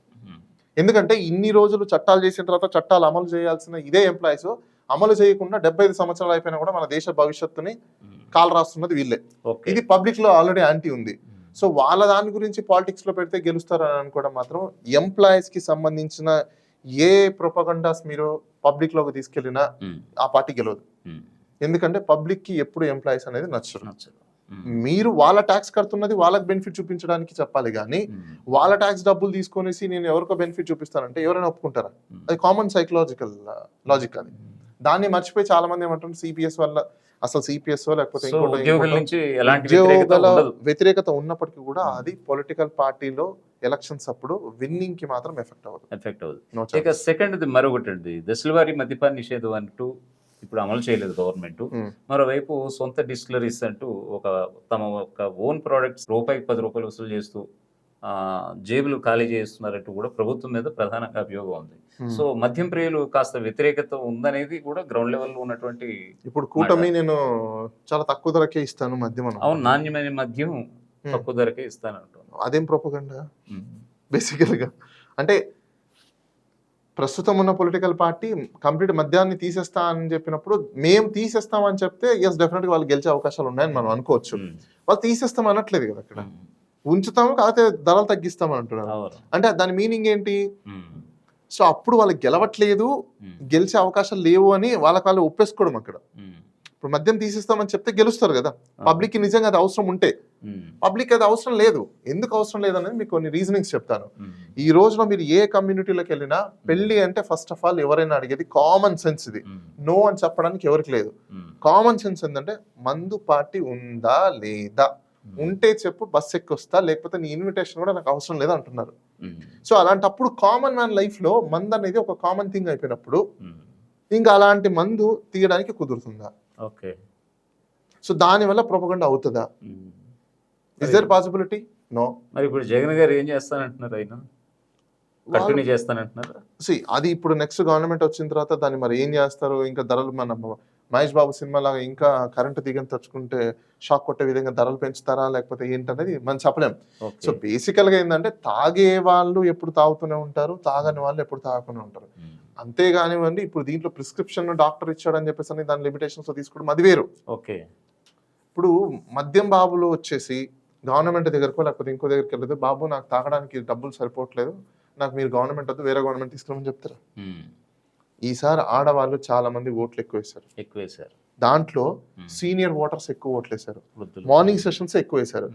ఎందుకంటే ఇన్ని రోజులు చట్టాలు చేసిన తర్వాత చట్టాలు అమలు చేయాల్సిన ఇదే ఎంప్లాయీస్ అమలు చేయకుండా 75 సంవత్సరాలు అయిపోయినా కూడా మన దేశ భవిష్యత్తుని కాలు రాస్తున్నది వీళ్ళే. ఇది పబ్లిక్ లో ఆల్రెడీ యాంటీ ఉంది. సో వాళ్ళ దాని గురించి పాలిటిక్స్ లో పెడితే గెలుస్తారని అనుకోవడం మాత్రం, ఎంప్లాయీస్ కి సంబంధించిన ఏ ప్రొపగండాస్ మీరు పబ్లిక్ లోకి తీసుకెళ్లినా ఆ పార్టీ గెలవదు. ఎందుకంటే పబ్లిక్ కి ఎప్పుడు ఎంప్లాయీస్ అనేది నచ్చరు. మీరు వాళ్ళ ట్యాక్స్ కడుతున్నది వాళ్ళకి బెనిఫిట్ చూపించడానికి చెప్పాలి కానీ వాళ్ళ ట్యాక్స్ డబ్బులు తీసుకొనేసి నేను ఎవరికో బెనిఫిట్ చూపిస్తానంటే ఎవరైనా ఒప్పుకుంటారా? అది కామన్ సైకలాజికల్ లాజిక్. అది దాన్ని మర్చిపోయి చాలా మంది ఏమంటారు సిపిఎస్ వల్ల, అసలు సిపిఎస్ లేకపోతే ఉద్యోగుల వ్యతిరేకత ఉన్నప్పటికీ కూడా అది పొలిటికల్ పార్టీలో ఎలక్షన్స్ అప్పుడు విన్నింగ్ కి మాత్రం ఎఫెక్ట్ అవ్వదు. సెకండ్ మరొకటి అండి, దశలవారీ మద్యపాన నిషేధం అంటూ ఇప్పుడు అమలు చేయలేదు గవర్నమెంట్. మరోవైపు సొంత డిస్టిలరీస్ అంటూ తమ ఓన్ ప్రోడక్ట్స్ రూపాయికి 10 రూపాయలు వసూలు చేస్తూ జేబులు ఖాళీ చేస్తున్నారంటూ కూడా ప్రభుత్వం మీద ప్రధానంగా అభియోగం ఉంది. సో మద్యం ప్రియులు కాస్త వ్యతిరేకత ఉందనేది కూడా గ్రౌండ్ లెవెల్లో ఉన్నటువంటి. ఇప్పుడు కూటమి నేను చాలా తక్కువ ధరకే ఇస్తాను మద్యం, అవును, నాణ్యమైన మద్యం తక్కువ ధరకే ఇస్తాను అంటాను. అదేం ప్రొపగండా బేసికల్ గా? అంటే ప్రస్తుతం ఉన్న పొలిటికల్ పార్టీ కంప్లీట్ మద్యాన్ని తీసేస్తా అని చెప్పినప్పుడు మేము తీసేస్తామని చెప్తే ఎస్ డెఫినెట్ గా వాళ్ళు గెలిచే అవకాశాలు ఉన్నాయని మనం అనుకోవచ్చు. వాళ్ళు తీసేస్తాం అనట్లేదు కదా, అక్కడ ఉంచుతాము కాకపోతే ధరలు తగ్గిస్తామని అంటున్నారు. అంటే దాని మీనింగ్ ఏంటి? సో అప్పుడు వాళ్ళకి గెలవట్లేదు, గెలిచే అవకాశాలు లేవు అని వాళ్ళకి వాళ్ళు ఒప్పేసుకోవడం. అక్కడ ఇప్పుడు మద్యం తీసేస్తామని చెప్తే గెలుస్తారు కదా. పబ్లిక్ కి నిజంగా అది అవసరం ఉంటే, పబ్లిక్ అది అవసరం లేదు. ఎందుకు అవసరం లేదనేది మీకు కొన్ని రీజనింగ్స్ చెప్తాను. ఈ రోజున మీరు ఏ కమ్యూనిటీలోకి వెళ్ళినా పెళ్లి అంటే ఫస్ట్ ఆఫ్ ఆల్ ఎవరైనా అడిగేది కామన్ సెన్స్. ఇది నో అని చెప్పడానికి ఎవరికి లేదు. కామన్ సెన్స్ ఏంటంటే మందు పార్టీ ఉందా లేదా, ఉంటే చెప్పు బస్ ఎక్కి వస్తా, లేకపోతే నీ ఇన్విటేషన్ కూడా నాకు అవసరం లేదు అంటున్నారు. సో అలాంటప్పుడు కామన్ మ్యాన్ లైఫ్ లో మందు అనేది ఒక కామన్ థింగ్ అయిపోయినప్పుడు ఇంకా అలాంటి మందు తీయడానికి కుదురుతుందా? సో దానివల్ల ప్రొపగండా అవుతుందా? Is there possibility? నో. మరి ఇప్పుడు జగన్ గారు ఏం చేస్తానంటున్నారు? ఆయన కంటిన్యూ చేస్తానంటున్నారు. అది ఇప్పుడు నెక్స్ట్ గవర్నమెంట్ వచ్చిన తర్వాత దాన్ని మరి ఏం చేస్తారు? ఇంకా ధరలు మన మహేష్ బాబు సినిమా లాగా ఇంకా కరెంటు దిగని తెచ్చుకుంటే షాక్ కొట్టే విధంగా ధరలు పెంచుతారా లేకపోతే ఏంటనేది మనం చెప్పలేం. So okay. బేసికల్గా ఏంటంటే తాగే వాళ్ళు ఎప్పుడు తాగుతూనే ఉంటారు, తాగని వాళ్ళు ఎప్పుడు తాగుతూనే ఉంటారు. అంతేగానివ్వండి ఇప్పుడు దీంట్లో ప్రిస్క్రిప్షన్ డాక్టర్ ఇచ్చాడని చెప్పేసి అని దాని లిమిటేషన్స్ తీసుకోవడం అది వేరు. ఓకే. ఇప్పుడు మద్యం బాబులు వచ్చేసి గవర్నమెంట్ దగ్గరకో లేకపోతే ఇంకో దగ్గరికి వెళ్ళదు, బాబు నాకు తాగడానికి డబ్బులు సరిపోవట్లేదు, నాకు మీరు గవర్నమెంట్ వద్దు వేరే గవర్నమెంట్ తీసుకురామని చెప్తారు. ఈసారి ఆడవాళ్ళు చాలా మంది ఓట్లు ఎక్కువ వేశారు. దాంట్లో సీనియర్ ఓటర్స్ ఎక్కువ ఓట్లు వేశారు, మార్నింగ్ సెషన్స్ ఎక్కువ వేశారు.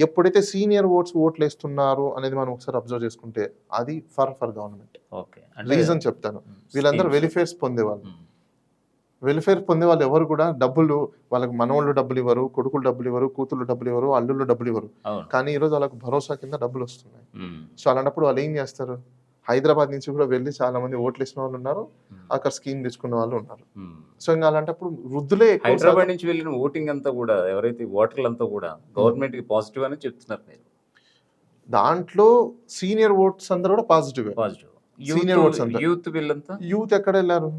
ఎప్పుడైతే సీనియర్ ఓట్లు వేస్తున్నారు అనేది మనం ఒకసారి అబ్జర్వ్ చేసుకుంటే అది ఫర్ గవర్నమెంట్. రీజన్ చెప్తాను, వీళ్ళందరూ వెలిఫేర్స్ పొందేవాళ్ళు. వెల్ఫేర్ పొందే వాళ్ళు ఎవరు కూడా డబ్బులు వాళ్ళకి మనవాళ్ళు డబ్బులు ఇవ్వరు, కొడుకులు డబ్బులు ఇవ్వరు, కూతుళ్ళు డబ్బులు ఇవ్వరు, అల్లుళ్ళు డబ్బులు ఇవ్వరు. కానీ ఈరోజు వాళ్ళకి భరోసా కింద డబ్బులు వస్తున్నాయి. సో అలాంటప్పుడు వాళ్ళు ఏం చేస్తారు, హైదరాబాద్ నుంచి కూడా వెళ్ళి చాలా మంది ఓట్లు వేసిన వాళ్ళు ఉన్నారు, అక్కడ స్కీమ్ తెచ్చుకున్న వాళ్ళు ఉన్నారు. సో ఇంకా అలాంటప్పుడు వృద్ధులే హైదరాబాద్ నుంచి వెళ్ళిన ఓటింగ్ అంతా కూడా ఎవరైతే ఓటర్లు అంతా కూడా గవర్నమెంట్ కి పాజిటివ్ అని చెప్తున్నారు మీరు. దాంట్లో సీనియర్ ఓట్స్ అందరూ కూడా పాజిటివ్. సీనియర్ ఓట్స్ అంతా యూత్ వీళ్ళంతా యూత్ ఎక్కడ వెళ్ళారు,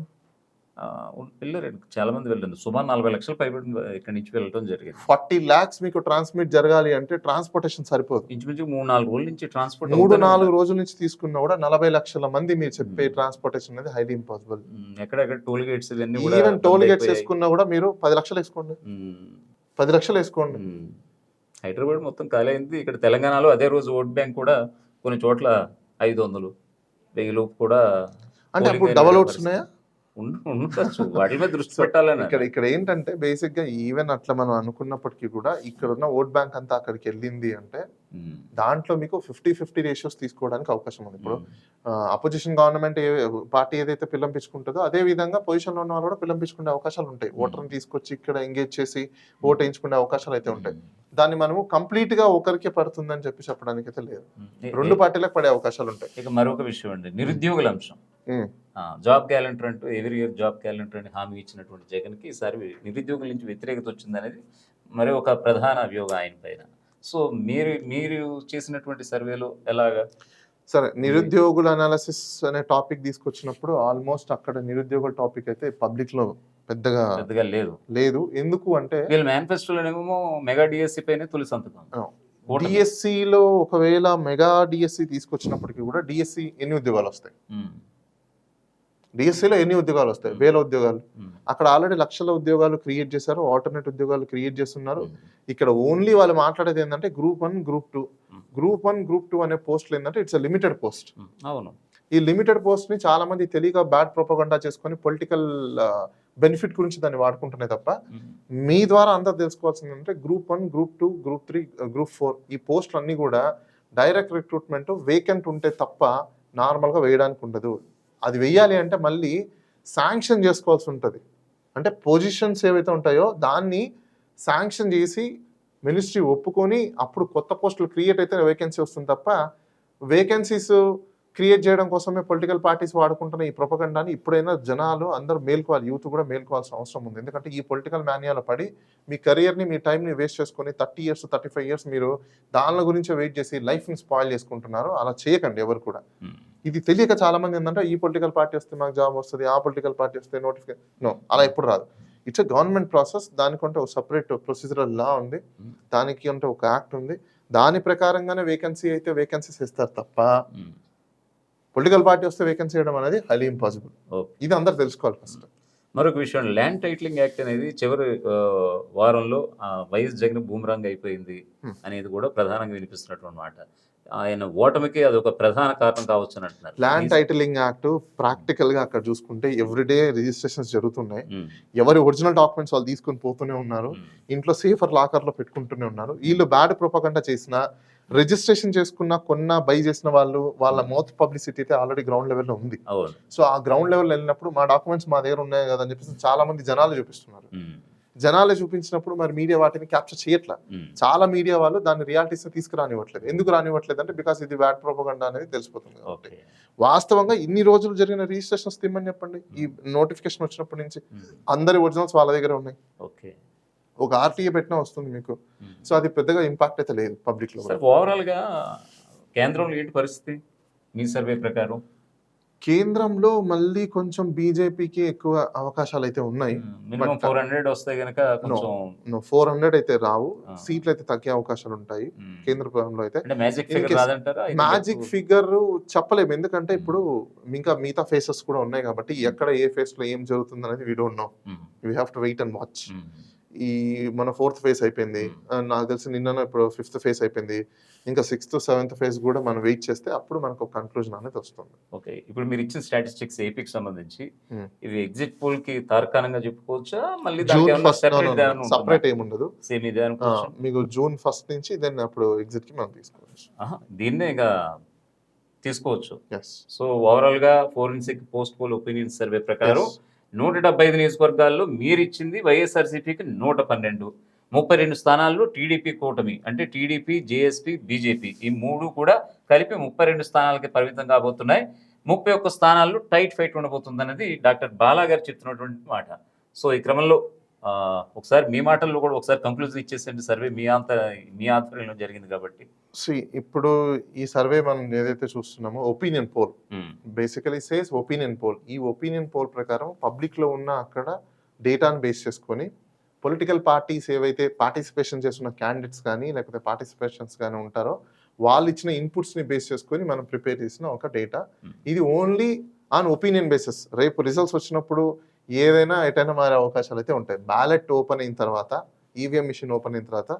వెళ్ళారండి, చాలా మంది వెళ్ళండి. సుమారు 40 లక్షలు పైబడి ఇక్కడ నుంచి వెళ్ళడం జరిగింది. 40 lakhs మీకు ట్రాన్స్మిట్ జరగాలి అంటే ట్రాన్స్పోర్టేషన్ సరిపోదు. ఇంచుమించు 3-4 రోజుల నుంచి ట్రాన్స్పోర్ట్ 3-4 రోజుల నుంచి తీసుకున్నా కూడా 40 లక్షల మంది మీరు చెప్పే ట్రాన్స్పోర్టేషన్ అనేది హైలీ ఇంపాసిబుల్. ఎక్కడెక్కడ టోల్ గేట్స్ ఇవన్నీ ఈవెన్ టోల్ గేట్స్ వేసుకున్నా కూడా మీరు 10 లక్షలు వేసుకోండి, 10 లక్షలు వేసుకోండి. హైదరాబాద్ మొత్తం ఖాళీ అయింది. ఇక్కడ తెలంగాణలో అదే రోజు ఓట్ బ్యాంక్ కూడా కొన్ని చోట్ల 500-1000 లోపు కూడా. అంటే అప్పుడు డబల్ ఓట్స్ ఉన్నాయా, ఉండొచ్చు, వాటి మీద దృష్టి పెట్టాలని. ఇక్కడ ఏంటంటే బేసిక్ గా ఈవెన్ అట్లా మనం అనుకున్నప్పటికీ కూడా ఇక్కడ ఉన్న ఓట్ బ్యాంక్ అంతా అక్కడికి వెళ్ళింది అంటే దాంట్లో మీకు 50-50 రేషియోస్ తీసుకోవడానికి అవకాశం ఉంది. ఇప్పుడు అపోజిషన్ గవర్నమెంట్ పార్టీ ఏదైతే పిల్లంపించుకుంటుందో అదే విధంగా పొజిషన్ లో ఉన్న వాళ్ళు కూడా పిల్లంపించుకునే అవకాశాలు ఉంటాయి. ఓటర్ని తీసుకొచ్చి ఇక్కడ ఎంగేజ్ చేసి ఓట్ వేయించుకునే అవకాశాలు అయితే ఉంటాయి. దాన్ని మనము కంప్లీట్ గా ఒకరికే పడుతుందని చెప్పడానికి అయితే లేదు, రెండు పార్టీలకు పడే అవకాశాలు ఉంటాయి. ఇక మరొక విషయం అండి, నిరుద్యోగుల అంశం. జాబ్ క్యాలెండర్ అంటూ ఎవ్రీ ఇయర్ జాబ్ క్యాలెండర్ అని హామీ ఇచ్చినటువంటి జగన్కి ఈసారి నిరుద్యోగుల నుంచి వ్యతిరేకత వచ్చిందనేది మరి ఒక ప్రధాన అభియోగం ఆయన పైన. సో మీరు చేసినటువంటి సర్వేలో ఎలాగా? సరే, నిరుద్యోగుల అనాలిసిస్ అనే టాపిక్ తీసుకొచ్చినప్పుడు ఆల్మోస్ట్ అక్కడ నిరుద్యోగుల టాపిక్ అయితే పబ్లిక్ లో పెద్దగా లేదు. ఎందుకు అంటే వీళ్ళ మేనిఫెస్టోలోనేమో మెగా డిఎస్సి పైన తొలి సంతకం. డిఎస్సిలో ఒకవేళ మెగా డిఎస్సి తీసుకొచ్చినప్పటికీ కూడా డిఎస్సి ఎన్ని ఉద్యోగాలు వస్తాయి, డిఎస్సిలో ఎన్ని ఉద్యోగాలు వస్తాయి, 1000 ఉద్యోగాలు. అక్కడ ఆల్రెడీ లక్షల ఉద్యోగాలు క్రియేట్ చేశారు, ఆల్టర్నేట్ ఉద్యోగాలు క్రియేట్ చేస్తున్నారు. ఇక్కడ ఓన్లీ వాళ్ళు మాట్లాడేది ఏంటంటే గ్రూప్ 1, గ్రూప్ 2. గ్రూప్ 1, గ్రూప్ 2 అనే పోస్టులు ఏంటంటే ఇట్స్ లిమిటెడ్ పోస్ట్. అవును, ఈ లిమిటెడ్ పోస్ట్ ని చాలా మంది తెలియక బ్యాడ్ ప్రొపగండా చేసుకొని పొలిటికల్ బెనిఫిట్ గురించి దాన్ని వాడుకుంటున్నాయి తప్ప మీ ద్వారా అంతా తెలుసుకోవాల్సింది ఏంటంటే గ్రూప్ 1, గ్రూప్ 2, గ్రూప్ 3, గ్రూప్ 4 ఈ పోస్టులు అన్ని కూడా డైరెక్ట్ రిక్రూట్మెంట్ వేకెంట్ ఉంటే తప్ప నార్మల్గా వేయడానికి ఉండదు. అది వెయ్యాలి అంటే మళ్ళీ శాంక్షన్ చేసుకోవాల్సి ఉంటుంది. అంటే పొజిషన్స్ ఏవైతే ఉంటాయో దాన్ని శాంక్షన్ చేసి మినిస్ట్రీ ఒప్పుకొని అప్పుడు కొత్త పోస్టులు క్రియేట్ అయితే వేకెన్సీ వస్తుంది తప్ప వేకెన్సీస్ క్రియేట్ చేయడం కోసమే పొలిటికల్ పార్టీస్ వాడుకుంటున్న ఈ ప్రొపగండాని ఇప్పుడైనా జనాలు అందరూ మేల్కోవాలి, యూత్ కూడా మేల్కోవాల్సిన అవసరం ఉంది. ఎందుకంటే ఈ పొలిటికల్ మాన్యాలో పడి మీ కెరియర్ని మీ టైంని వేస్ట్ చేసుకొని 30 years 35 years మీరు దాని గురించే వెయిట్ చేసి లైఫ్ని స్పాయిల్ చేసుకుంటున్నారు. అలా చేయకండి ఎవరు కూడా. ఇది తెలియక చాలా మంది ఏంటంటే ఈ పొలిటికల్ పార్టీ వస్తే మాకు జాబ్ వస్తుంది, ఆ పొలిటికల్ పార్టీ వస్తే నోటిఫికేషన్, నో, అలా ఎప్పుడు రాదు. It's a government process. దానికంటే ఒక సపరేట్ ప్రొసీజరల్ లా ఉంది, దానికి అంటే ఒక యాక్ట్ ఉంది. దాని ప్రకారంగానే వేకెన్సీ అయితే వేకెన్సీస్ ఇస్తారు తప్ప పొలిటికల్ పార్టీ వస్తే వేకెన్సీ ఇవ్వడం అనేది హైలీ ఇంపాసిబుల్. ఇది అందరు తెలుసుకోవాలి ఫస్ట్. మరొక విషయం, ల్యాండ్ టైటిలింగ్ యాక్ట్ అనేది చివరి వారంలో వైఎస్ జగన్ బూమరాంగ్ అయిపోయింది అనేది కూడా ప్రధానంగా వినిపిస్తున్నటువంటి మాట. ఆయన ఓటమికి అది ఒక ప్రధాన కారణం కావచ్చు అని అంటున్నారు. ల్యాండ్ టైటిలింగ్ యాక్ట్ ప్రాక్టికల్ గా అక్కడ చూసుకుంటే ఎవ్రీడే రిజిస్ట్రేషన్స్ జరుగుతున్నాయి. ఎవరి ఒరిజినల్ డాక్యుమెంట్స్ వాళ్ళు తీసుకొని పోతూనే ఉన్నారు, ఇంట్లో సేఫర్ లాకర్ లో పెట్టుకుంటూనే ఉన్నారు. వీళ్ళు బ్యాడ్ ప్రొపగండా చేసిన రిజిస్ట్రేషన్ చేసుకున్న బై చేసిన వాళ్ళ మౌత్ పబ్లిసిటీ అయితే ఆల్రెడీ గ్రౌండ్ లెవెల్లో ఉంది. సో ఆ గ్రౌండ్ లెవెల్ వెళ్ళినప్పుడు మా డాక్యుమెంట్స్ మా దగ్గర ఉన్నాయి కదా అని చెప్పేసి చాలా మంది జనాలు చూపిస్తున్నారు. జనాలే చూపించినప్పుడు మరి మీడియా వాటిని క్యాప్చర్ చేయట్లా. చాలా మీడియా వాళ్ళు దాన్ని రియాలిటీస్ తీసుకురానివ్వట్లేదు. ఎందుకు రానివ్వట్లేదు అంటే బికాస్ ఇది బ్యాడ్ ప్రొపగండా అనేది తెలిసిపోతుంది కాబట్టి. వాస్తవంగా ఇన్ని రోజులు జరిగిన రిజిస్ట్రేషన్స్ తిమ్మని చెప్పండి, ఈ నోటిఫికేషన్ వచ్చినప్పటి నుంచి అందరి ఒరిజినల్స్ వాళ్ళ దగ్గర ఉన్నాయి. ఒక ఆర్టీఏ పెట్టినా వస్తుంది మీకు. సో అది పెద్దగా ఇంపాక్ట్ అయితే లేదు పబ్లిక్ లో. ఓవరాల్ గా కేంద్రంలో ఏంటి పరిస్థితి మీ సర్వే ప్రకారం? కేంద్రంలో మళ్ళీ కొంచెం బీజేపీకి ఎక్కువ అవకాశాలు అయితే ఉన్నాయి. మినిమం But- 400 వస్తే గనక కొంచెం 400 అయితే రావు, ఆ. సీట్లు అయితే తగ్గే అవకాశాలు ఉంటాయి కేంద్ర ప్రభుత్వంలో అయితే. అంటే మ్యాజిక్ In ఫిగర్ case- రాదంటారా మ్యాజిక్ ఫిగర్ చెప్పలేము, ఎందుకంటే ఇప్పుడు ఇంకా మిగతా ఫేసెస్ కూడా ఉన్నాయి కాబట్టి ఎక్కడ ఏ ఫేస్ లో ఏం జరుగుతుంది అనేది we don't know, we have to wait and watch. ఈ మన 4th ఫేజ్ అయిపోయింది, నాకు తెలిసి నిన్న ఇప్పుడు 5th ఫేజ్ అయిపోయింది, ఇంకా 6th 7th ఫేజ్ కూడా మనం వెయిట్ చేస్తే అప్పుడు మనకు ఒక కన్క్లూజన్ అనేది వస్తుంది. ఓకే, ఇప్పుడు మీరు ఇచ్చిన స్టాటిస్టిక్స్ ఏపీకి సంబంధించి Hmm. ఇవి ఎగ్జిట్ పోల్ కి తార్కాణంగా చెప్పుకోవచ్చా, మళ్ళీ జూన్ సపరేట్ ఏముండదు, సేమ్ ఇదే అనుకోవచ్చు. మీకు June 1 నుంచి దెన్ అప్పుడు ఎగ్జిట్ కి మనం తీసుకోవచ్చు. దీన్నే ఇక తీసుకోవచ్చు. ఎస్, సో ఓవరాల్ గా forensic post poll opinion survey ప్రకారం 175 నియోజకవర్గాల్లో మీరు ఇచ్చింది వైఎస్ఆర్సీపీకి 112, 32 స్థానాల్లో టీడీపీ కూటమి అంటే టీడీపీ, జేఎస్పీ, బీజేపీ ఈ మూడు కూడా కలిపి 32 స్థానాలకి పరిమితం కాబోతున్నాయి. 31 స్థానాల్లో టైట్ ఫైట్ ఉండబోతుందన్నది డాక్టర్ బాలా గారు చెప్తున్నటువంటి మాట. సో ఈ క్రమంలో ఒకసారి మీ మాటల్లో కూడా ఒకసారి కంక్లూజన్ ఇచ్చేసండి. సర్వే మీ ఆధ్వర్యంలో జరిగింది కాబట్టి. ఇప్పుడు ఈ సర్వే మనం ఏదైతే చూస్తున్నామో opinion poll, basically says opinion poll. ఈ ఒపీనియన్ పోల్ ప్రకారం పబ్లిక్ లో ఉన్న అక్కడ డేటాను బేస్ చేసుకొని పొలిటికల్ పార్టీస్ ఏవైతే పార్టిసిపేషన్ చేస్తున్న క్యాండిడేట్స్ కానీ లేకపోతే పార్టిసిపేషన్స్ కానీ ఉంటారో వాళ్ళు ఇచ్చిన ఇన్పుట్స్ ని బేస్ చేసుకొని మనం ప్రిపేర్ చేసిన ఒక డేటా. ఇది ఓన్లీ ఆన్ ఒపీనియన్ బేసిస్. రేపు రిజల్ట్స్ వచ్చినప్పుడు ఏదైనా ఎటైనా మారే అవకాశాలు అయితే ఉంటాయి. బ్యాలెట్ ఓపెన్ అయిన తర్వాత, ఈవీఎం మిషన్ ఓపెన్ అయిన తర్వాత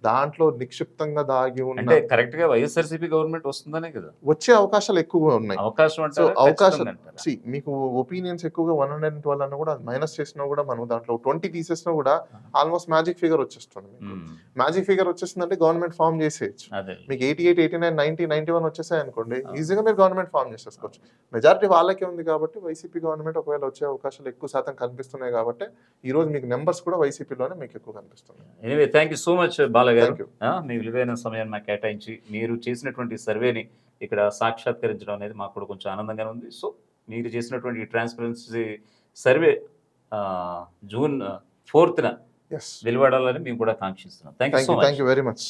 దాంట్లో నిక్షిప్తంగా దాగి ఉన్న అంటే కరెక్ట్ గా వైఎస్ఆర్సీపీ గవర్నమెంట్ వస్తుందనే కదా వచ్చే అవకాశాలు ఎక్కువగా ఉన్నాయి. అవకాశం సో అవకాశం అంటే మీకు ఒపీనియన్స్ ఎక్కువగా 112 అన్న కూడా మైనస్ చేసినా కూడా మనం దాంట్లో 20 తీసేసినా కూడా ఆల్మోస్ట్ మ్యాజిక్ ఫిగర్ వచ్చేస్తుంది. మ్యాజిక్ ఫిగర్ వచ్చేస్తుందంటే గవర్నమెంట్ ఫామ్ చేసేయచ్చు. మీకు 88, 89, 90, 91 వచ్చేసాయి అనుకోండి, ఈజీగా మీరు గవర్నమెంట్ ఫామ్ చేసేసుకోవచ్చు. మెజారిటీ వాళ్ళకే ఉంది కాబట్టి వైసీపీ గవర్నమెంట్ ఒకవేళ వచ్చే అవకాశాలు ఎక్కువ శాతం కనిపిస్తున్నాయి కాబట్టి ఈ రోజు మీకు నెంబర్స్ కూడా వైసీపీలోనే మీకు ఎక్కువ కనిపిస్తున్నాయి. Anyway, thank you so much Bala గారు. Thank you. మీ విలువైన సమయాన్ని నాకు కేటాయించి మీరు చేసినటువంటి సర్వేని ఇక్కడ సాక్షాత్కరించడం అనేది మాకు కూడా కొంచెం ఆనందంగానే ఉంది. సో మీరు చేసినటువంటి transparency survey June 4th Yes. వెలువడాలని మేము కూడా కాంక్షిస్తున్నాం. Thank you so much. Thank you very much.